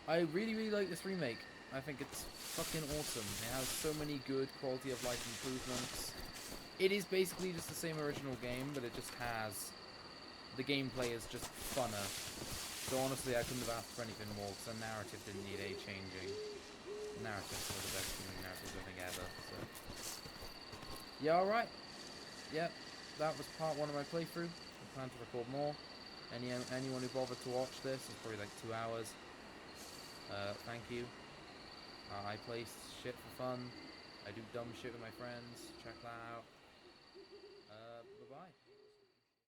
Speaker 16: I really like this remake. I think it's fucking awesome. It has so many good quality of life improvements. It is basically just the same original game, but it just has... The gameplay is just funner. So honestly, I couldn't have asked for anything more, because the narrative didn't need a changing. The narratives are the best narratives I think ever, so... Yeah, alright. Yep, that was part 1 of my playthrough. I plan to record more. Anyone who bothered to watch this, it's probably like 2 hours. Thank you. I play shit for fun. I do dumb shit with my friends. Check that out. Bye-bye.